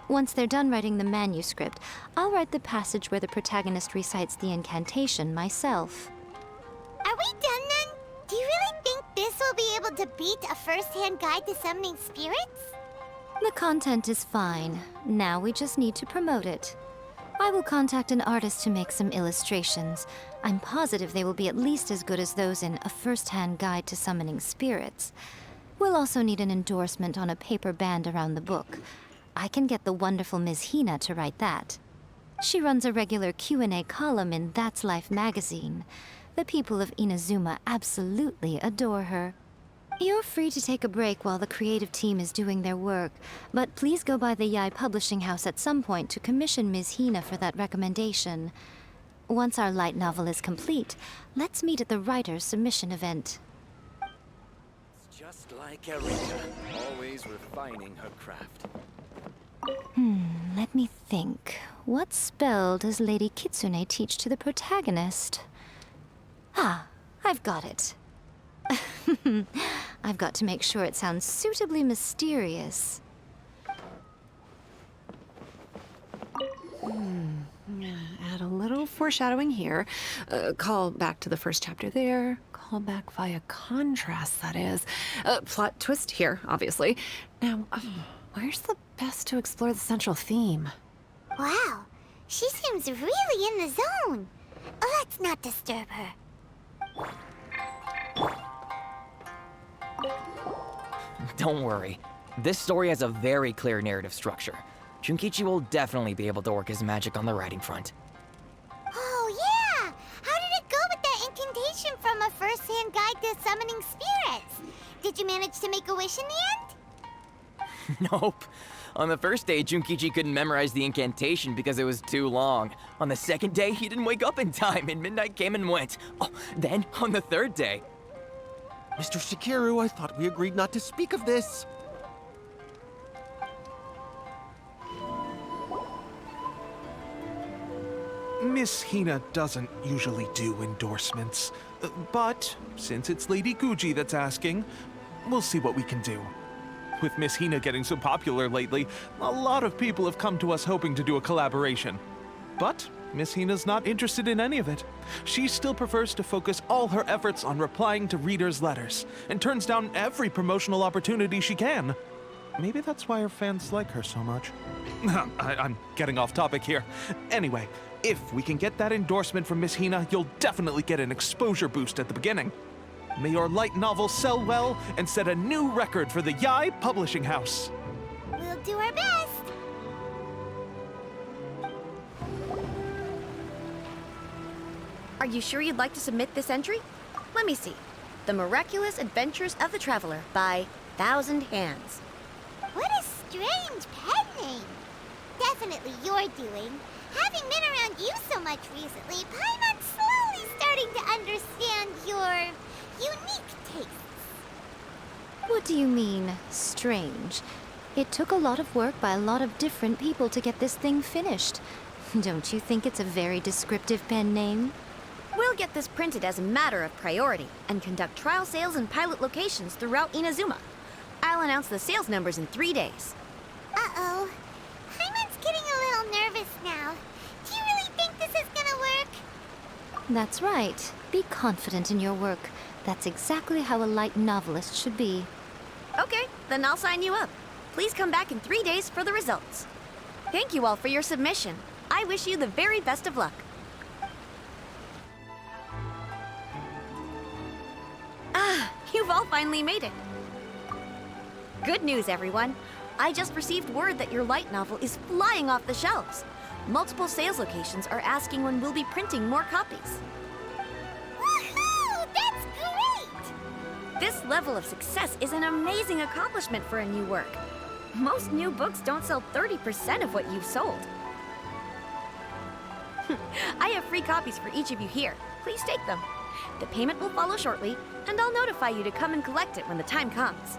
Once they're done writing the manuscript, I'll write the passage where the protagonist recites the incantation myself. Are we done then? Do you really think this will be able to beat a first-hand guide to summoning spirits? The content is fine. Now we just need to promote it. I will contact an artist to make some illustrations. I'm positive they will be at least as good as those in A First-Hand Guide to Summoning Spirits. We'll also need an endorsement on a paper band around the book. I can get the wonderful Ms. Hina to write that. She runs a regular Q&A column in That's Life magazine. The people of Inazuma absolutely adore her. You're free to take a break while the creative team is doing their work, but please go by the Yai Publishing House at some point to commission Ms. Hina for that recommendation. Once our light novel is complete, let's meet at the writer's submission event. It's just like Erika, always refining her craft. Let me think. What spell does Lady Kitsune teach to the protagonist? Ah, I've got it. I've got to make sure it sounds suitably mysterious. Add a little foreshadowing here. Call back to the first chapter there. Call back via contrast, that is. Plot twist here, obviously. Now, where's the best to explore the central theme? Wow, she seems really in the zone. Let's not disturb her. Don't worry. This story has a very clear narrative structure. Junkichi will definitely be able to work his magic on the writing front. Oh, yeah! How did it go with that incantation from A First-Hand Guide to Summoning Spirits? Did you manage to make a wish in the end? Nope. On the first day, Junkichi couldn't memorize the incantation because it was too long. On the second day, he didn't wake up in time and midnight came and went. Oh, then, on the third day... Mr. Shigeru, I thought we agreed not to speak of this. Miss Hina doesn't usually do endorsements, but since it's Lady Guji that's asking, we'll see what we can do. With Miss Hina getting so popular lately, a lot of people have come to us hoping to do a collaboration. But Miss Hina's not interested in any of it. She still prefers to focus all her efforts on replying to readers' letters, and turns down every promotional opportunity she can. Maybe that's why her fans like her so much. I'm getting off topic here. Anyway, if we can get that endorsement from Miss Hina, you'll definitely get an exposure boost at the beginning. May your light novel sell well and set a new record for the Yai Publishing House. We'll do our best. Are you sure you'd like to submit this entry? Let me see. The Miraculous Adventures of the Traveler by Thousand Hands. What a strange pen name. Definitely your doing. Having been around you so much recently, Paimon's slowly starting to understand your unique tastes. What do you mean, strange? It took a lot of work by a lot of different people to get this thing finished. Don't you think it's a very descriptive pen name? We'll get this printed as a matter of priority and conduct trial sales in pilot locations throughout Inazuma. I'll announce the sales numbers in 3 days. Uh-oh. Paimon's getting a little nervous now. Do you really think this is gonna work? That's right. Be confident in your work. That's exactly how a light novelist should be. Okay, then I'll sign you up. Please come back in 3 days for the results. Thank you all for your submission. I wish you the very best of luck. Ah, you've all finally made it. Good news, everyone. I just received word that your light novel is flying off the shelves. Multiple sales locations are asking when we'll be printing more copies. Woohoo! That's great! This level of success is an amazing accomplishment for a new work. Most new books don't sell 30% of what you've sold. I have free copies for each of you here. Please take them. The payment will follow shortly, and I'll notify you to come and collect it when the time comes.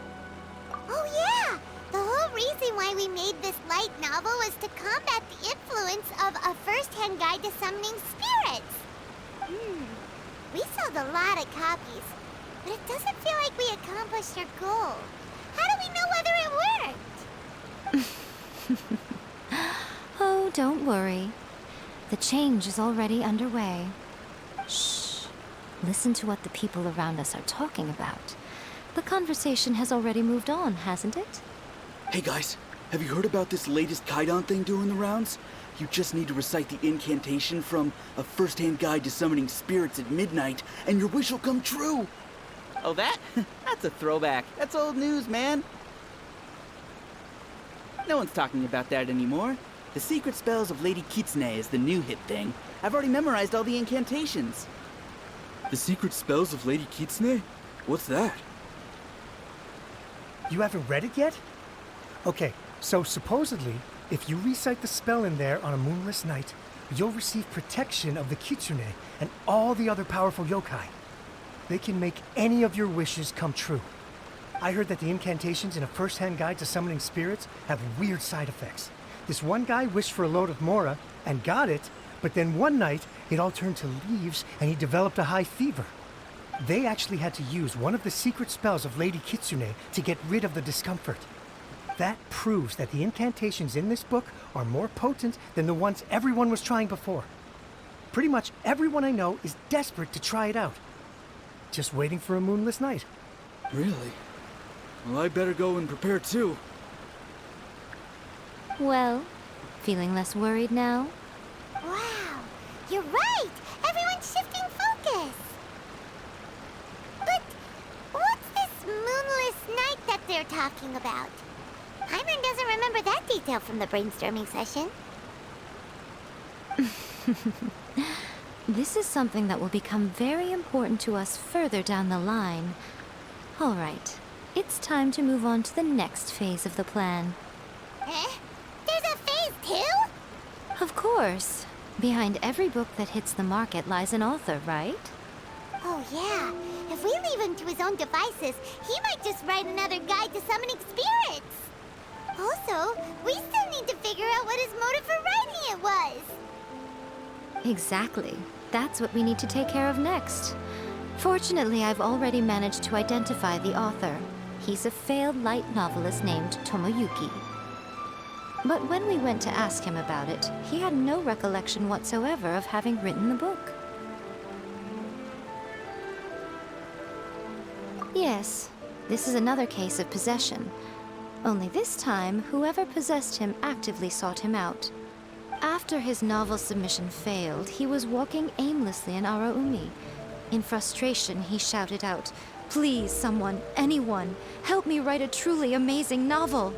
Oh yeah! The whole reason why we made this light novel was to combat the influence of a first-hand guide to summoning spirits. We sold a lot of copies, but it doesn't feel like we accomplished our goal. How do we know whether it worked? Oh, don't worry. The change is already underway. Shh. Listen to what the people around us are talking about. The conversation has already moved on, hasn't it? Hey guys, have you heard about this latest Kaidan thing doing the rounds? You just need to recite the incantation from A First-Hand Guide to Summoning Spirits at Midnight, and your wish will come true! Oh, that? That's a throwback. That's old news, man. No one's talking about that anymore. The secret spells of Lady Kitsune is the new hit thing. I've already memorized all the incantations. The secret spells of Lady Kitsune? What's that? You haven't read it yet? Okay, so supposedly, if you recite the spell in there on a moonless night, you'll receive protection of the Kitsune and all the other powerful yokai. They can make any of your wishes come true. I heard that the incantations in A First-Hand Guide to Summoning Spirits have weird side effects. This one guy wished for a load of Mora and got it, but then one night it all turned to leaves and he developed a high fever. They actually had to use one of the secret spells of Lady Kitsune to get rid of the discomfort. That proves that the incantations in this book are more potent than the ones everyone was trying before. Pretty much everyone I know is desperate to try it out. Just waiting for a moonless night. Really? Well, I better go and prepare too. Well, feeling less worried now? Wow, you're right! Everyone's shifting focus! But what's this moonless night that they're talking about? Paimon doesn't remember that detail from the brainstorming session. This is something that will become very important to us further down the line. All right, it's time to move on to the next phase of the plan. Eh? There's a phase 2? Of course. Behind every book that hits the market lies an author, right? Oh yeah, if we leave him to his own devices, he might just write another guide to summoning spirits. Also, we still need to figure out what his motive for writing it was. Exactly. That's what we need to take care of next. Fortunately, I've already managed to identify the author. He's a failed light novelist named Tomoyuki. But when we went to ask him about it, he had no recollection whatsoever of having written the book. Yes, this is another case of possession. Only this time, whoever possessed him actively sought him out. After his novel submission failed, he was walking aimlessly in Araumi. In frustration, he shouted out, "Please, someone, anyone, help me write a truly amazing novel."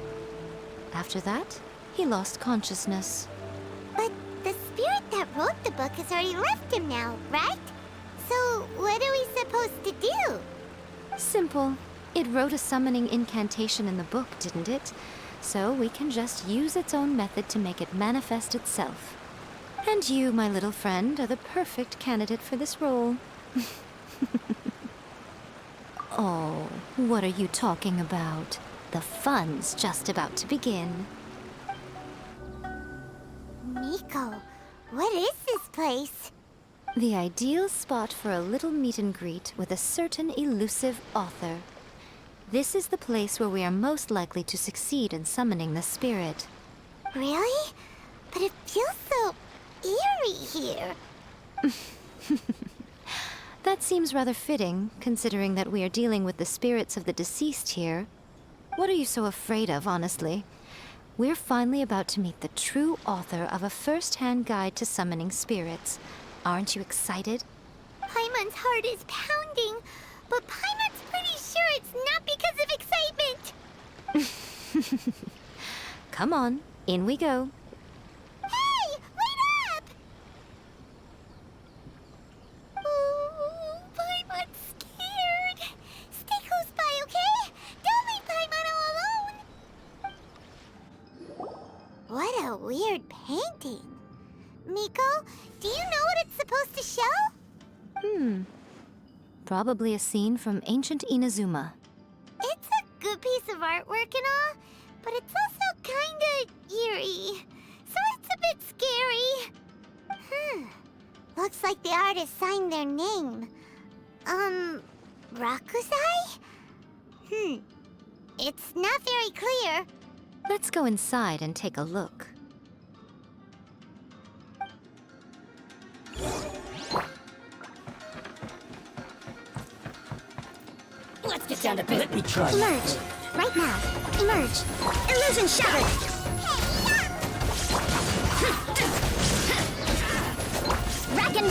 After that, he lost consciousness. But the spirit that wrote the book has already left him now, right? So what are we supposed to do? Simple. It wrote a summoning incantation in the book, didn't it? So we can just use its own method to make it manifest itself. And you, my little friend, are the perfect candidate for this role. Oh, what are you talking about? The fun's just about to begin. Miko, what is this place? The ideal spot for a little meet and greet with a certain elusive author. This is the place where we are most likely to succeed in summoning the spirit. Really? But it feels so eerie here. That seems rather fitting, considering that we are dealing with the spirits of the deceased here. What are you so afraid of, honestly? We're finally about to meet the true author of a first-hand guide to summoning spirits. Aren't you excited? Paimon's heart is pounding, but Paimon's pretty sure it's not because of excitement. Come on, in we go. Hey, wait up! Oh, Paimon's scared. Stay close by, okay? Don't leave Paimon all alone. What a weird painting. Miko, do you know what it's supposed to show? Probably a scene from ancient Inazuma. It's a good piece of artwork and all, but it's also kinda eerie. So it's a bit scary. Looks like the artist signed their name. Rakusai? It's not very clear. Let's go inside and take a look. Let's get down to business. Let me try. Emerge. Right now. Emerge. Illusion shattered. Rack and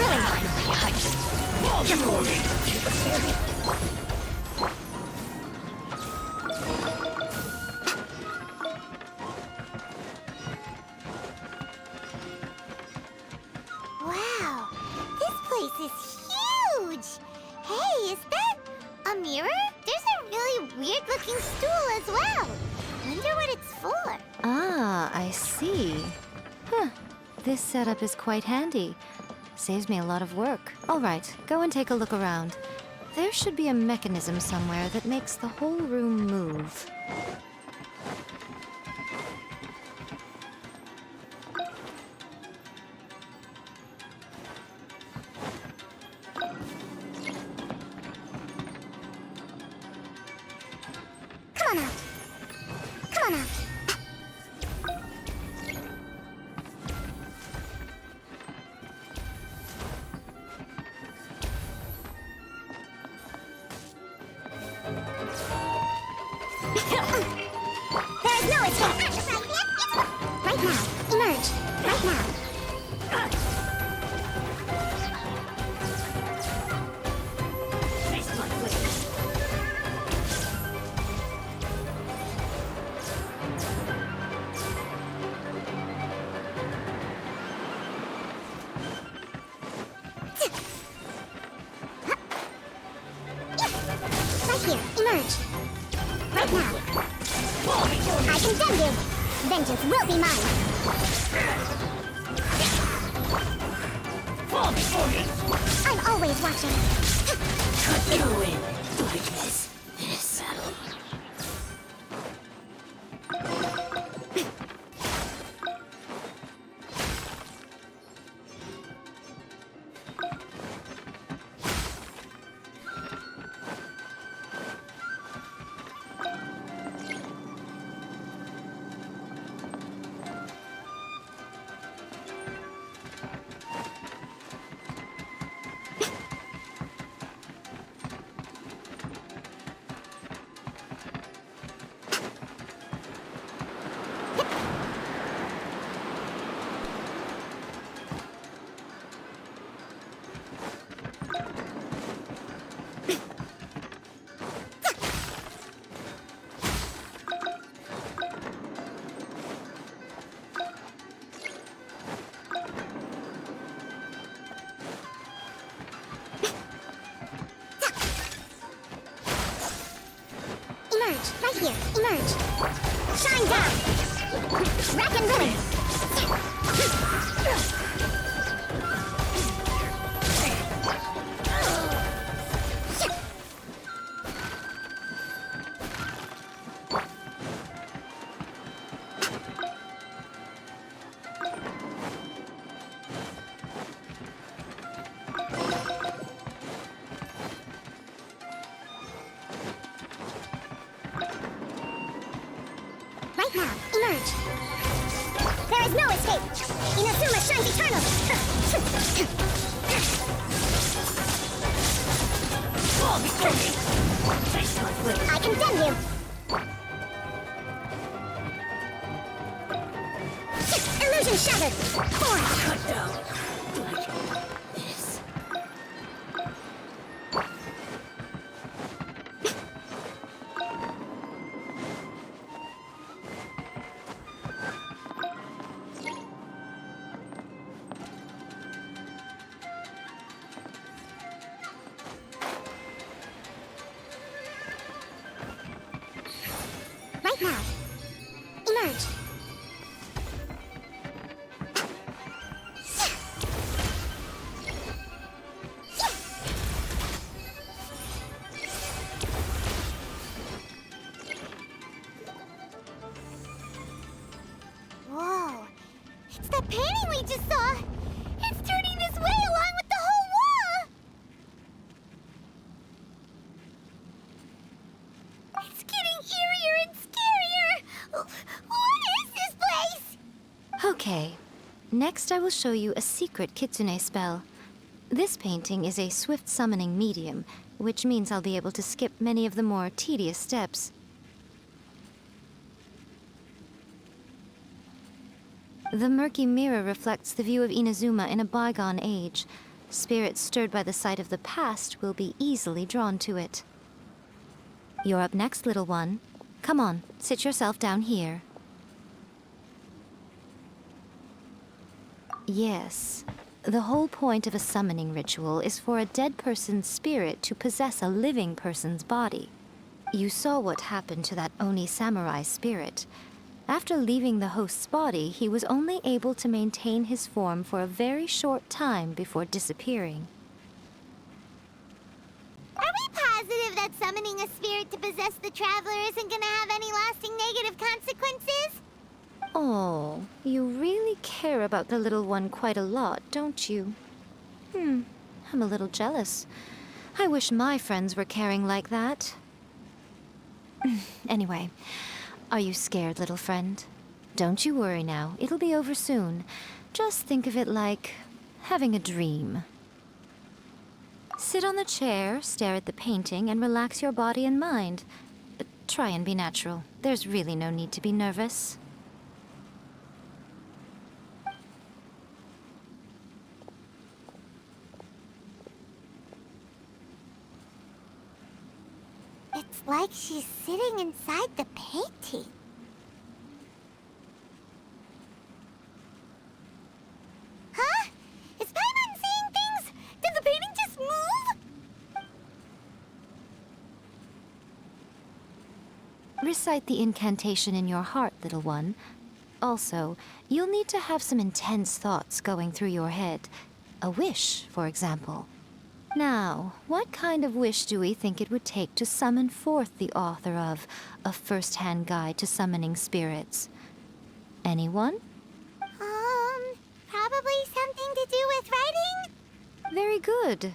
Wow, this place is huge. Hey, is that a mirror? There's a really weird-looking stool as well. Wonder what it's for. Ah, I see. Huh. This setup is quite handy. Saves me a lot of work. All right, go and take a look around. There should be a mechanism somewhere that makes the whole room move. Come on out. Come on out. There is no escape. Right now. Emerge. Right now. Right here. Emerge. Right now. I condemn you. Vengeance will be mine. I'm always watching. Emerge. Right here. Emerge. Shine down. Rack and ruin. escape! Inazuma shines eternal! Fall before me! I condemn you! Illusion shattered! Force cut down! Like this. Right now. Emerge. Whoa. It's that painting we just saw. It's turning this way along with the whole wall. It's getting eerier and scarier. What is this place? Okay. Next, I will show you a secret kitsune spell. This painting is a swift summoning medium, which means I'll be able to skip many of the more tedious steps. The murky mirror reflects the view of Inazuma in a bygone age. Spirits stirred by the sight of the past will be easily drawn to it. You're up next, little one. Come on, sit yourself down here. Yes. The whole point of a summoning ritual is for a dead person's spirit to possess a living person's body. You saw what happened to that Oni samurai spirit. After leaving the host's body, he was only able to maintain his form for a very short time before disappearing. Are we positive that summoning a spirit to possess the traveler isn't gonna have any lasting negative consequences? Oh, you really care about the little one quite a lot, don't you? I'm a little jealous. I wish my friends were caring like that. Anyway, are you scared, little friend? Don't you worry now, it'll be over soon. Just think of it like having a dream. Sit on the chair, stare at the painting, and relax your body and mind. Try and be natural. There's really no need to be nervous. It's like she's sitting inside the painting. Huh? Is Paimon seeing things? Did the painting just move? Recite the incantation in your heart, little one. Also, you'll need to have some intense thoughts going through your head. A wish, for example. Now, what kind of wish do we think it would take to summon forth the author of A First-Hand Guide to Summoning Spirits? Anyone? Probably something to do with writing? Very good.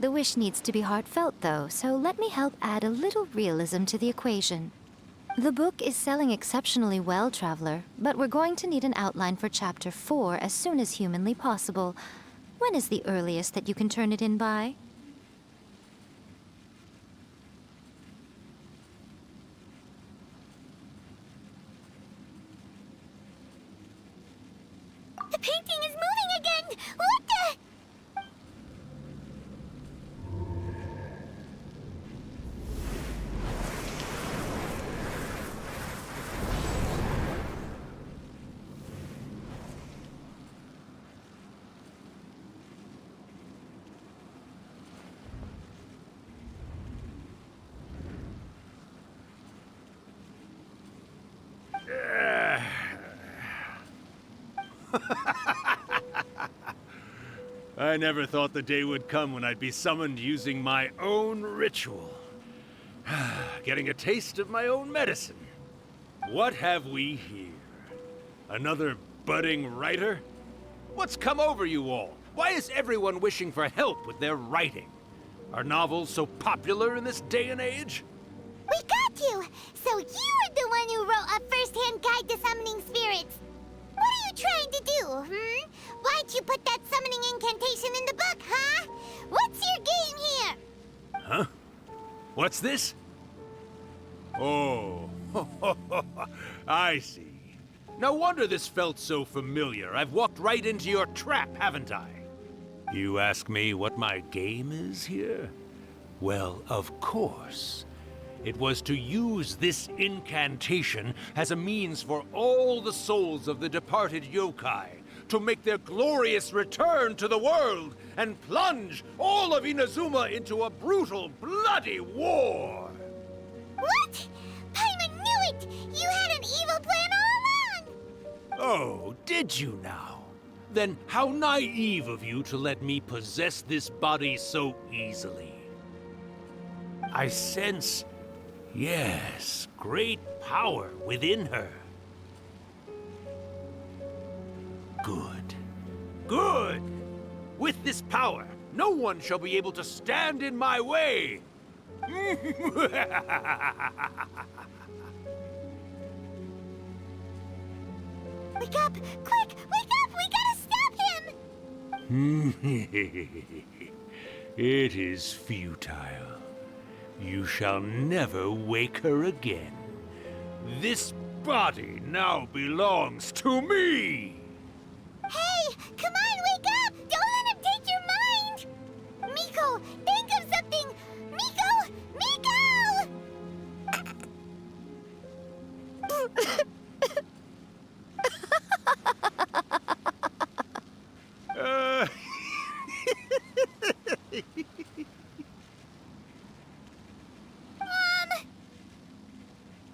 The wish needs to be heartfelt, though, so let me help add a little realism to the equation. The book is selling exceptionally well, Traveler, but we're going to need an outline for Chapter 4 as soon as humanly possible. When is the earliest that you can turn it in by? The painting is moving again! What the? I never thought the day would come when I'd be summoned using my own ritual. Getting a taste of my own medicine. What have we here? Another budding writer? What's come over you all? Why is everyone wishing for help with their writing? Are novels so popular in this day and age? We got you! So you were the one who wrote A First-Hand Guide to Summoning Spirits! What are you trying to do, Why'd you put that summoning incantation in the book, huh? What's your game here? Huh? What's this? Oh, I see. No wonder this felt so familiar. I've walked right into your trap, haven't I? You ask me what my game is here? Well, of course. It was to use this incantation as a means for all the souls of the departed yokai to make their glorious return to the world and plunge all of Inazuma into a brutal, bloody war! What? Paimon knew it! You had an evil plan all along! Oh, did you now? Then how naive of you to let me possess this body so easily. I sense, yes, great power within her. Good. Good! With this power, no one shall be able to stand in my way! Wake up! Quick! Wake up! We gotta stop him! It is futile. You shall never wake her again. This body now belongs to me! Hey! Come on, wake up! Don't let him take your mind! Miko, think of something! Miko! Miko!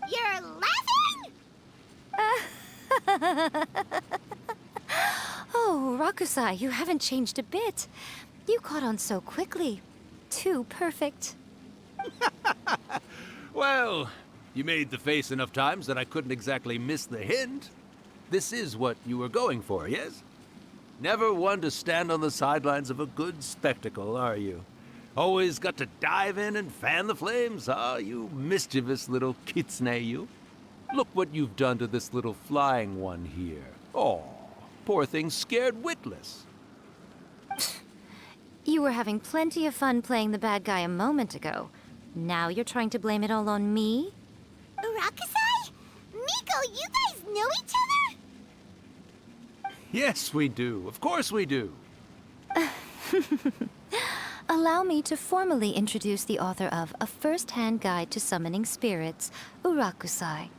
You're laughing? Oh, Rakusai, you haven't changed a bit. You caught on so quickly. Too perfect. Well, you made the face enough times that I couldn't exactly miss the hint. This is what you were going for, yes? Never one to stand on the sidelines of a good spectacle, are you? Always got to dive in and fan the flames, huh? You mischievous little kitsune, you. Look what you've done to this little flying one here. Oh, poor thing scared witless. You were having plenty of fun playing the bad guy a moment ago. Now you're trying to blame it all on me? Rakusai? Miko, you guys know each other? Yes, we do. Of course we do. Allow me to formally introduce the author of A First-Hand Guide to Summoning Spirits, Urakusai.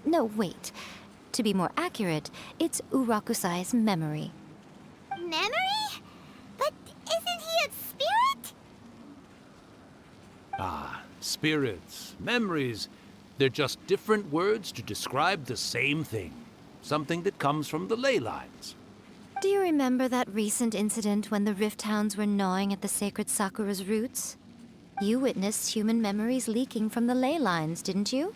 No, wait. To be more accurate, it's Urakusai's memory. Memory? But isn't he a spirit? Ah, spirits, memories. They're just different words to describe the same thing. Something that comes from the ley lines. Do you remember that recent incident when the Rift Hounds were gnawing at the sacred Sakura's roots? You witnessed human memories leaking from the ley lines, didn't you?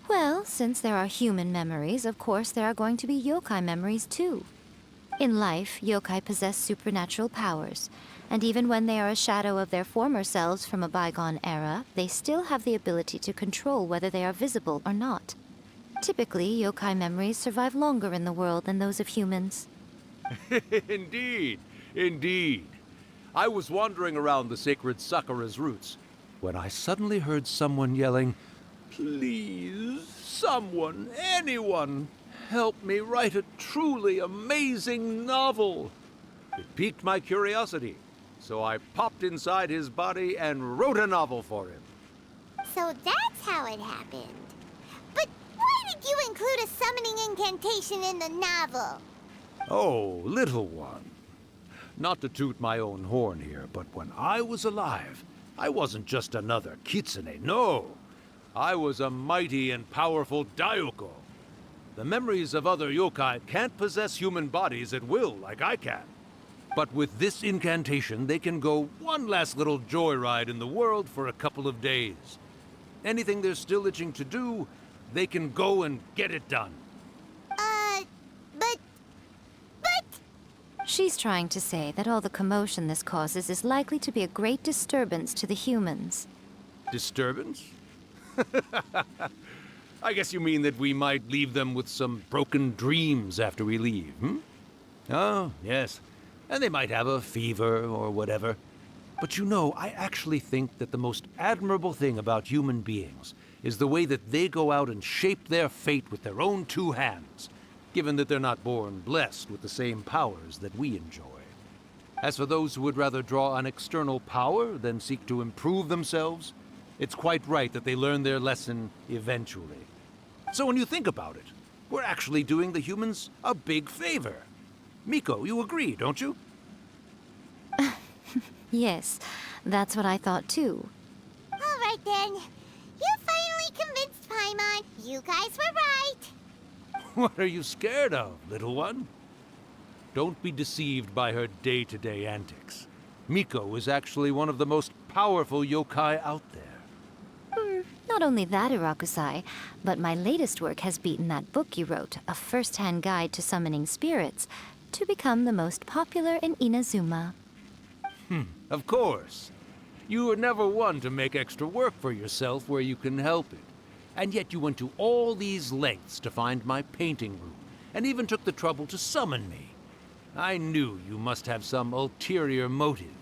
Well, since there are human memories, of course there are going to be yokai memories too. In life, yokai possess supernatural powers, and even when they are a shadow of their former selves from a bygone era, they still have the ability to control whether they are visible or not. Typically, yokai memories survive longer in the world than those of humans. Indeed, indeed. I was wandering around the sacred Sakura's roots when I suddenly heard someone yelling, "Please, someone, anyone, help me write a truly amazing novel." It piqued my curiosity, so I popped inside his body and wrote a novel for him. So that's how it happened. But why did you include a summoning incantation in the novel? Oh, little one. Not to toot my own horn here, but when I was alive, I wasn't just another kitsune, no. I was a mighty and powerful Daiyuko. The memories of other yokai can't possess human bodies at will like I can. But with this incantation, they can go one last little joyride in the world for a couple of days. Anything they're still itching to do, they can go and get it done. But... She's trying to say that all the commotion this causes is likely to be a great disturbance to the humans. Disturbance? I guess you mean that we might leave them with some broken dreams after we leave, hmm? Oh, yes. And they might have a fever or whatever. But you know, I actually think that the most admirable thing about human beings is the way that they go out and shape their fate with their own two hands, given that they're not born blessed with the same powers that we enjoy. As for those who would rather draw on external power than seek to improve themselves, it's quite right that they learn their lesson eventually. So when you think about it, we're actually doing the humans a big favor. Miko, you agree, don't you? Yes, that's what I thought too. All right then. You finally convinced Paimon. You guys were right. What are you scared of, little one? Don't be deceived by her day-to-day antics. Miko is actually one of the most powerful yokai out there. Not only that, Urakusai, but my latest work has beaten that book you wrote, A First-Hand Guide to Summoning Spirits, to become the most popular in Inazuma. Of course. You were never one to make extra work for yourself where you can help it. And yet you went to all these lengths to find my painting room, and even took the trouble to summon me. I knew you must have some ulterior motive.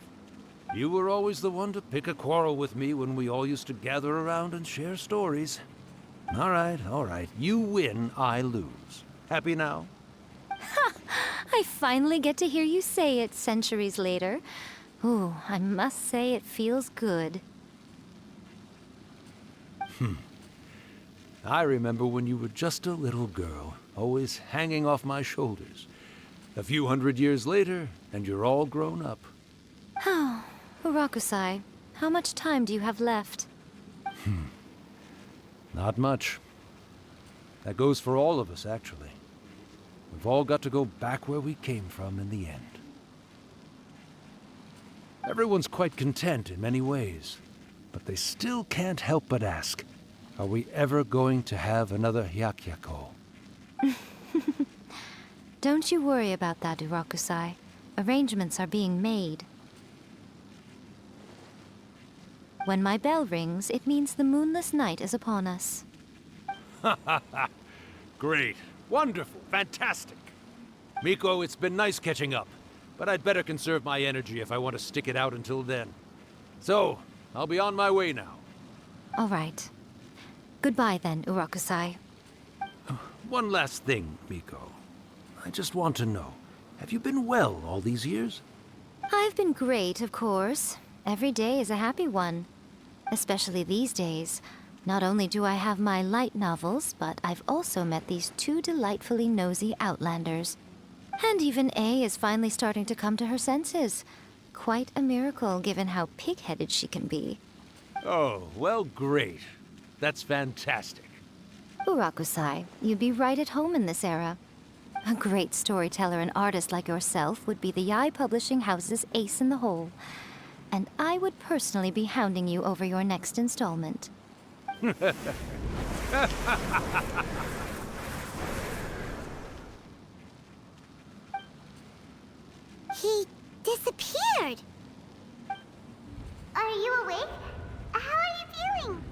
You were always the one to pick a quarrel with me when we all used to gather around and share stories. All right. You win, I lose. Happy now? I finally get to hear you say it centuries later. Ooh, I must say it feels good. I remember when you were just a little girl, always hanging off my shoulders. A few hundred years later, and you're all grown up. Oh, Urakusai, how much time do you have left? Not much. That goes for all of us, actually. We've all got to go back where we came from in the end. Everyone's quite content in many ways, but they still can't help but ask, are we ever going to have another Hyakyako? Don't you worry about that, Urakusai. Arrangements are being made. When my bell rings, it means the moonless night is upon us. Great. Wonderful. Fantastic. Miko, it's been nice catching up, but I'd better conserve my energy if I want to stick it out until then. So, I'll be on my way now. All right. Goodbye then, Urakusai. One last thing, Miko. I just want to know, have you been well all these years? I've been great, of course. Every day is a happy one. Especially these days. Not only do I have my light novels, but I've also met these two delightfully nosy outlanders. And even A is finally starting to come to her senses. Quite a miracle, given how pig-headed she can be. Oh, well, great. That's fantastic. Urakusai, you'd be right at home in this era. A great storyteller and artist like yourself would be the Yae Publishing House's ace in the hole. And I would personally be hounding you over your next installment. He disappeared. Are you awake? How are you feeling?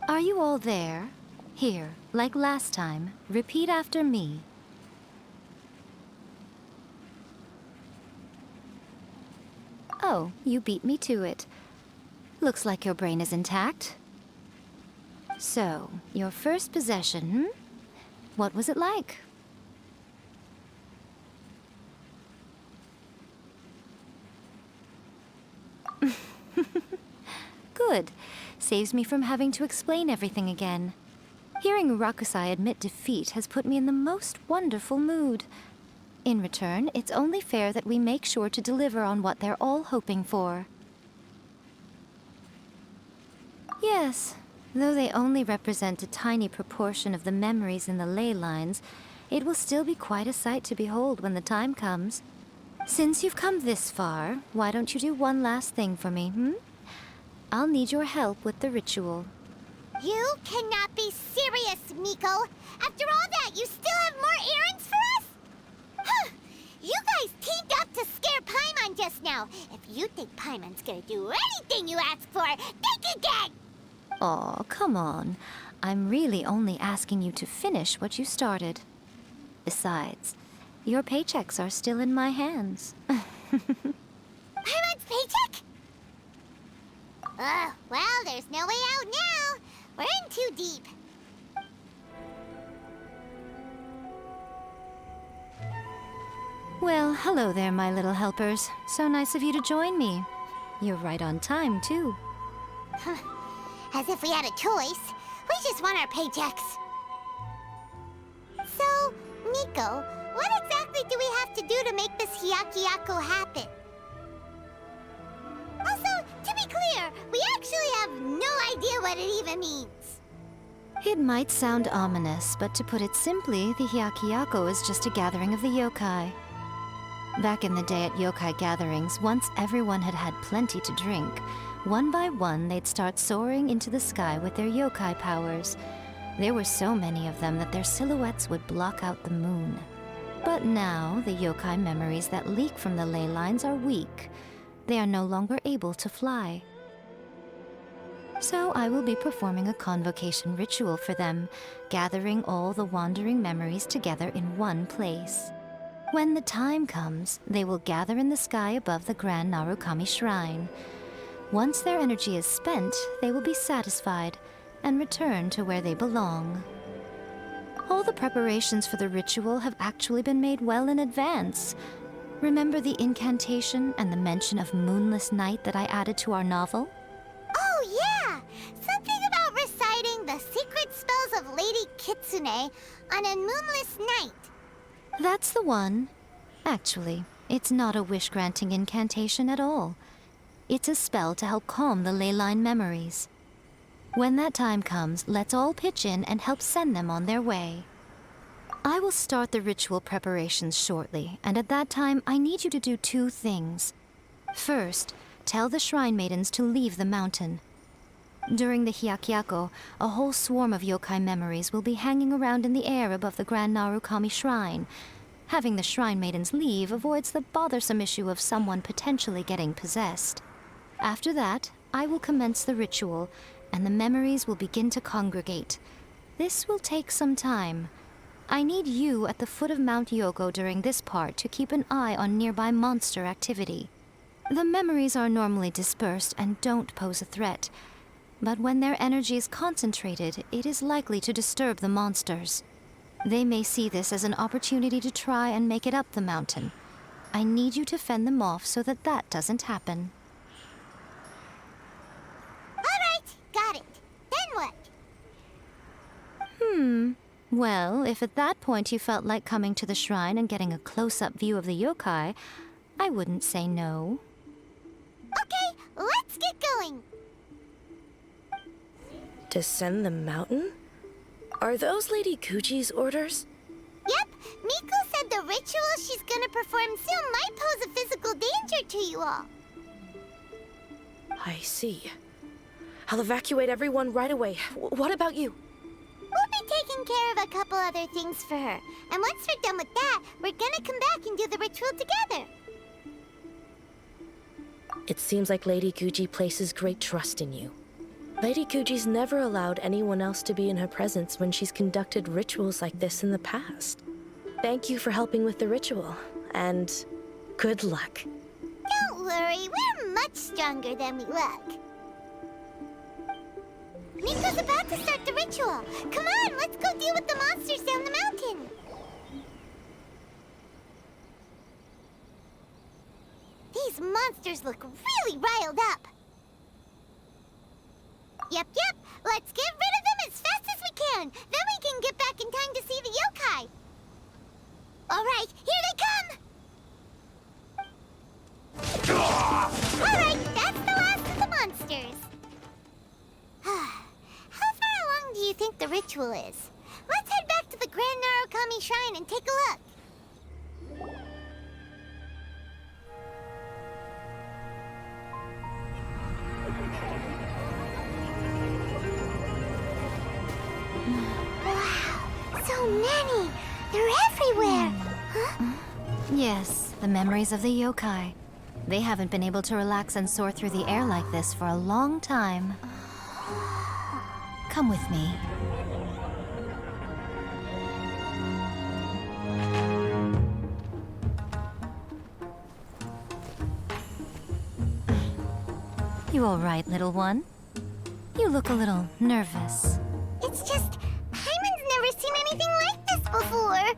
Are you all there? Here, like last time, repeat after me. Oh, you beat me to it. Looks like your brain is intact. So, your first possession, What was it like? Good. Saves me from having to explain everything again. Hearing Urakusai admit defeat has put me in the most wonderful mood. In return, it's only fair that we make sure to deliver on what they're all hoping for. Yes, though they only represent a tiny proportion of the memories in the ley lines, it will still be quite a sight to behold when the time comes. Since you've come this far, why don't you do one last thing for me, I'll need your help with the ritual. You cannot be serious, Miko! After all that, you still have more errands for us? Huh. You guys teamed up to scare Paimon just now. If you think Paimon's gonna do anything you ask for, think again! Aw, come on. I'm really only asking you to finish what you started. Besides, your paychecks are still in my hands. Paimon's paycheck? Well, there's no way out now. We're in too deep. Well, hello there, my little helpers. So nice of you to join me. You're right on time, too. As if we had a choice. We just want our paychecks. So, Miko, what exactly do we have to do to make this Hyakyako happen? Also, to be clear, we actually have no idea what it even means. It might sound ominous, but to put it simply, the Hyakyako is just a gathering of the yokai. Back in the day at yokai gatherings, once everyone had had plenty to drink, one by one they'd start soaring into the sky with their yokai powers. There were so many of them that their silhouettes would block out the moon. But now, the yokai memories that leak from the ley lines are weak. They are no longer able to fly. So I will be performing a convocation ritual for them, gathering all the wandering memories together in one place. When the time comes, they will gather in the sky above the Grand Narukami Shrine. Once their energy is spent, they will be satisfied and return to where they belong. All the preparations for the ritual have actually been made well in advance. Remember the incantation and the mention of moonless night that I added to our novel? Oh, yeah! Something about reciting the secret spells of Lady Kitsune on a moonless night. That's the one. Actually, it's not a wish-granting incantation at all. It's a spell to help calm the ley line memories. When that time comes, let's all pitch in and help send them on their way. I will start the ritual preparations shortly, and at that time, I need you to do two things. First, tell the shrine maidens to leave the mountain. During the Hyakyako, a whole swarm of yokai memories will be hanging around in the air above the Grand Narukami Shrine. Having the shrine maidens leave avoids the bothersome issue of someone potentially getting possessed. After that, I will commence the ritual, and the memories will begin to congregate. This will take some time. I need you at the foot of Mount Yogo during this part to keep an eye on nearby monster activity. The memories are normally dispersed and don't pose a threat, but when their energy is concentrated, it is likely to disturb the monsters. They may see this as an opportunity to try and make it up the mountain. I need you to fend them off so that that doesn't happen. All right, got it. Then what? Well, if at that point you felt like coming to the shrine and getting a close-up view of the yokai, I wouldn't say no. Okay, let's get going. Descend the mountain? Are those Lady Kuji's orders? Yep, Miko said the ritual she's gonna perform soon might pose a physical danger to you all. I see. I'll evacuate everyone right away. What about you? We'll be taking care of a couple other things for her. And once we're done with that, we're gonna come back and do the ritual together. It seems like Lady Kuji places great trust in you. Lady Kuji's never allowed anyone else to be in her presence when she's conducted rituals like this in the past. Thank you for helping with the ritual, and good luck. Don't worry, we're much stronger than we look. Miko's about to start the ritual. Come on, let's go deal with the monsters down the mountain. These monsters look really riled up. Yep, let's get rid of them as fast as we can. Then we can get back in time to see the yokai. All right, here they come. All right, that's the last of the monsters. How far along do you think the ritual is? Let's head back to the Grand Narukami Shrine and take a look. Wow, so many! They're everywhere! Huh? Yes, the memories of the yokai. They haven't been able to relax and soar through the air like this for a long time. Come with me. You all right, little one? You look a little nervous. It's just, Paimon's never seen anything like this before.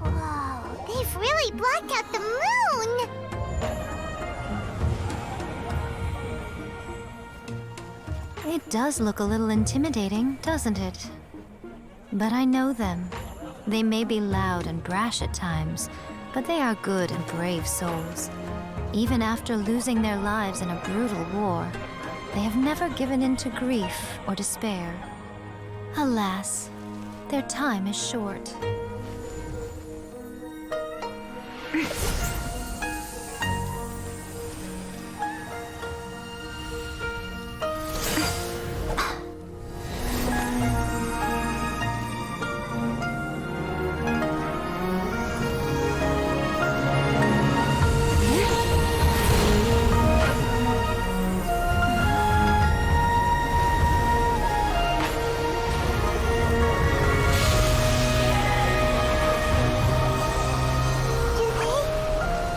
Whoa, they've really blocked out the moon! It does look a little intimidating, doesn't it? But I know them. They may be loud and brash at times, but they are good and brave souls. Even after losing their lives in a brutal war, they have never given in to grief or despair. Alas, their time is short.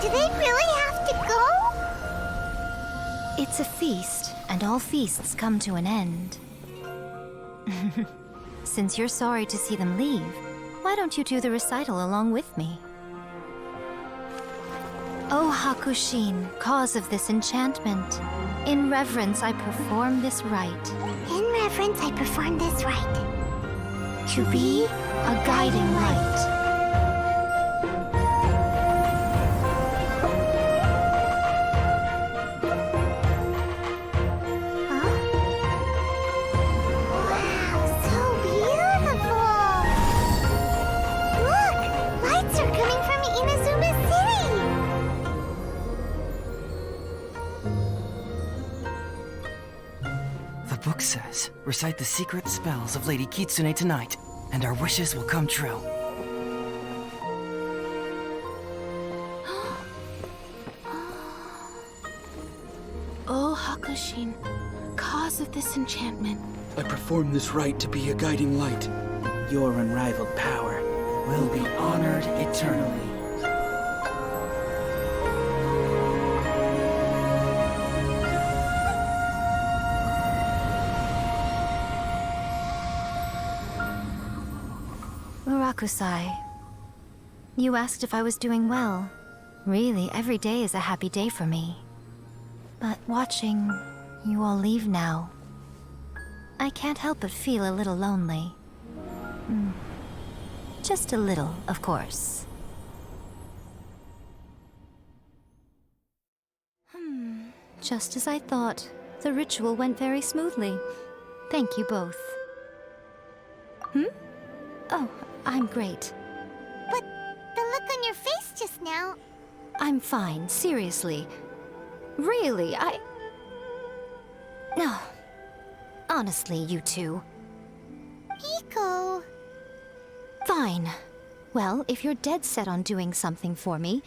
Do they really have to go? It's a feast, and all feasts come to an end. Since you're sorry to see them leave, why don't you do the recital along with me? O Hakushin, cause of this enchantment, in reverence I perform this rite. In reverence, I perform this rite. To be a guiding light. The book says, recite the secret spells of Lady Kitsune tonight, and our wishes will come true. O Hakushin, cause of this enchantment. I perform this rite to be a guiding light. Your unrivaled power will be honored eternally. Murakusai, you asked if I was doing well. Really, every day is a happy day for me. But watching you all leave now, I can't help but feel a little lonely. Just a little, of course. Just as I thought, the ritual went very smoothly. Thank you both. Oh, I'm great. But the look on your face just now... I'm fine, seriously. Really, No. Honestly, you two. Miko... Fine. Well, if you're dead set on doing something for me,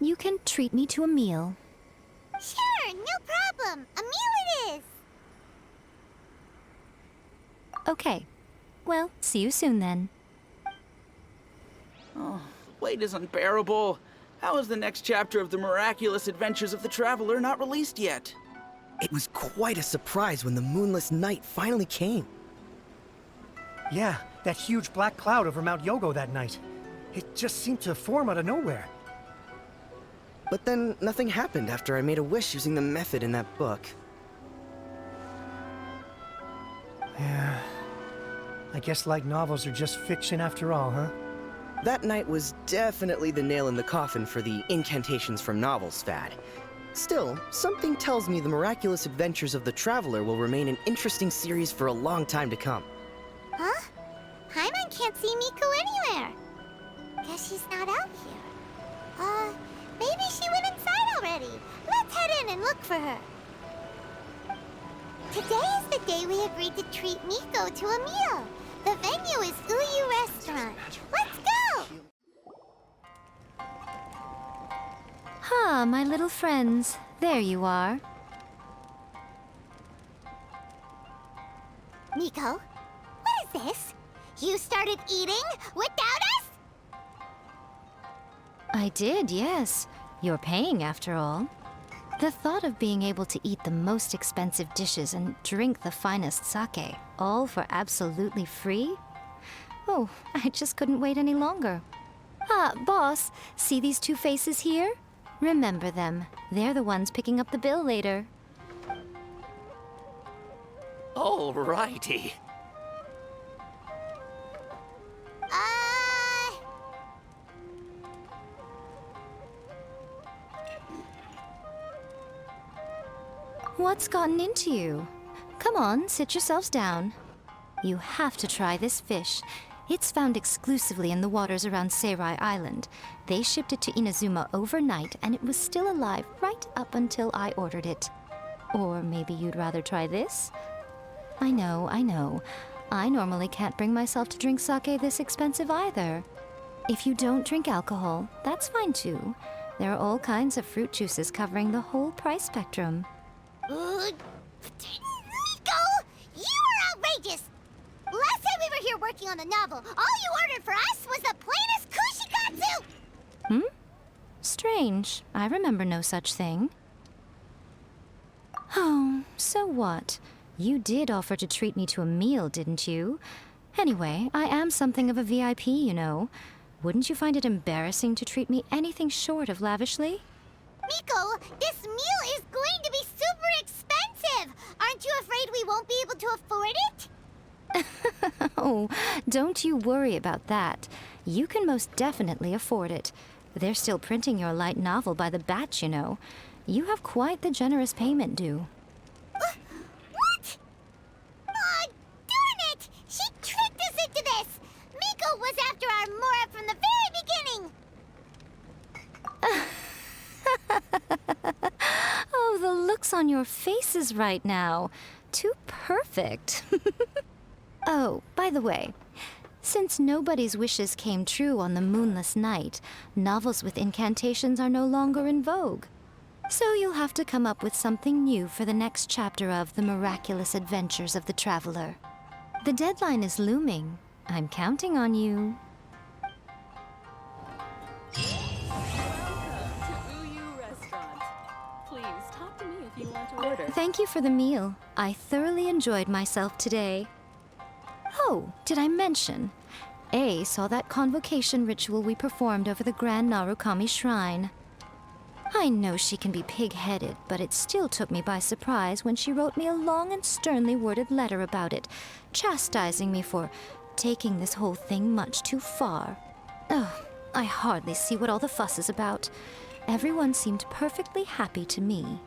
you can treat me to a meal. Sure, no problem. A meal it is. Okay. Well, see you soon then. Oh, wait is unbearable. How is the next chapter of the miraculous adventures of the Traveler not released yet? It was quite a surprise when the moonless night finally came. Yeah, that huge black cloud over Mount Yogo that night. It just seemed to form out of nowhere. But then nothing happened after I made a wish using the method in that book. Yeah. I guess light novels are just fiction after all, huh? That night was definitely the nail in the coffin for the incantations from novels fad. Still, something tells me the miraculous adventures of the Traveler will remain an interesting series for a long time to come. Huh? Paimon can't see Miko anywhere. Guess she's not out here. Maybe she went inside already. Let's head in and look for her. Today is the day we agreed to treat Miko to a meal. The venue is Uyu Restaurant. Let's go! Ah, my little friends. There you are. Miko, is this? You started eating without us? I did, yes. You're paying, after all. The thought of being able to eat the most expensive dishes and drink the finest sake, all for absolutely free? Oh, I just couldn't wait any longer. Ah, boss, see these two faces here? Remember them. They're the ones picking up the bill later. Alrighty. What's gotten into you? Come on, sit yourselves down. You have to try this fish. It's found exclusively in the waters around Seirai Island. They shipped it to Inazuma overnight, and it was still alive right up until I ordered it. Or maybe you'd rather try this? I know, I know. I normally can't bring myself to drink sake this expensive either. If you don't drink alcohol, that's fine too. There are all kinds of fruit juices covering the whole price spectrum. Miko! You are outrageous! Last time we were here working on the novel, all you ordered for us was the plainest kushikatsu! Hmm? Strange. I remember no such thing. Oh, so what? You did offer to treat me to a meal, didn't you? Anyway, I am something of a VIP, you know. Wouldn't you find it embarrassing to treat me anything short of lavishly? Miko, this meal is going to be super expensive! Aren't you afraid we won't be able to afford it? Oh, don't you worry about that. You can most definitely afford it. They're still printing your light novel by the batch, you know. You have quite the generous payment due. What? Aw, darn it! She tricked us into this! Miko was after our Mora from the very beginning! Oh, the looks on your faces right now. Too perfect. Oh, by the way, since nobody's wishes came true on the moonless night, novels with incantations are no longer in vogue. So you'll have to come up with something new for the next chapter of The Miraculous Adventures of the Traveler. The deadline is looming. I'm counting on you. Thank you for the meal. I thoroughly enjoyed myself today. Oh, did I mention? A saw that convocation ritual we performed over the Grand Narukami Shrine. I know she can be pig-headed, but it still took me by surprise when she wrote me a long and sternly worded letter about it, chastising me for taking this whole thing much too far. Oh, I hardly see what all the fuss is about. Everyone seemed perfectly happy to me.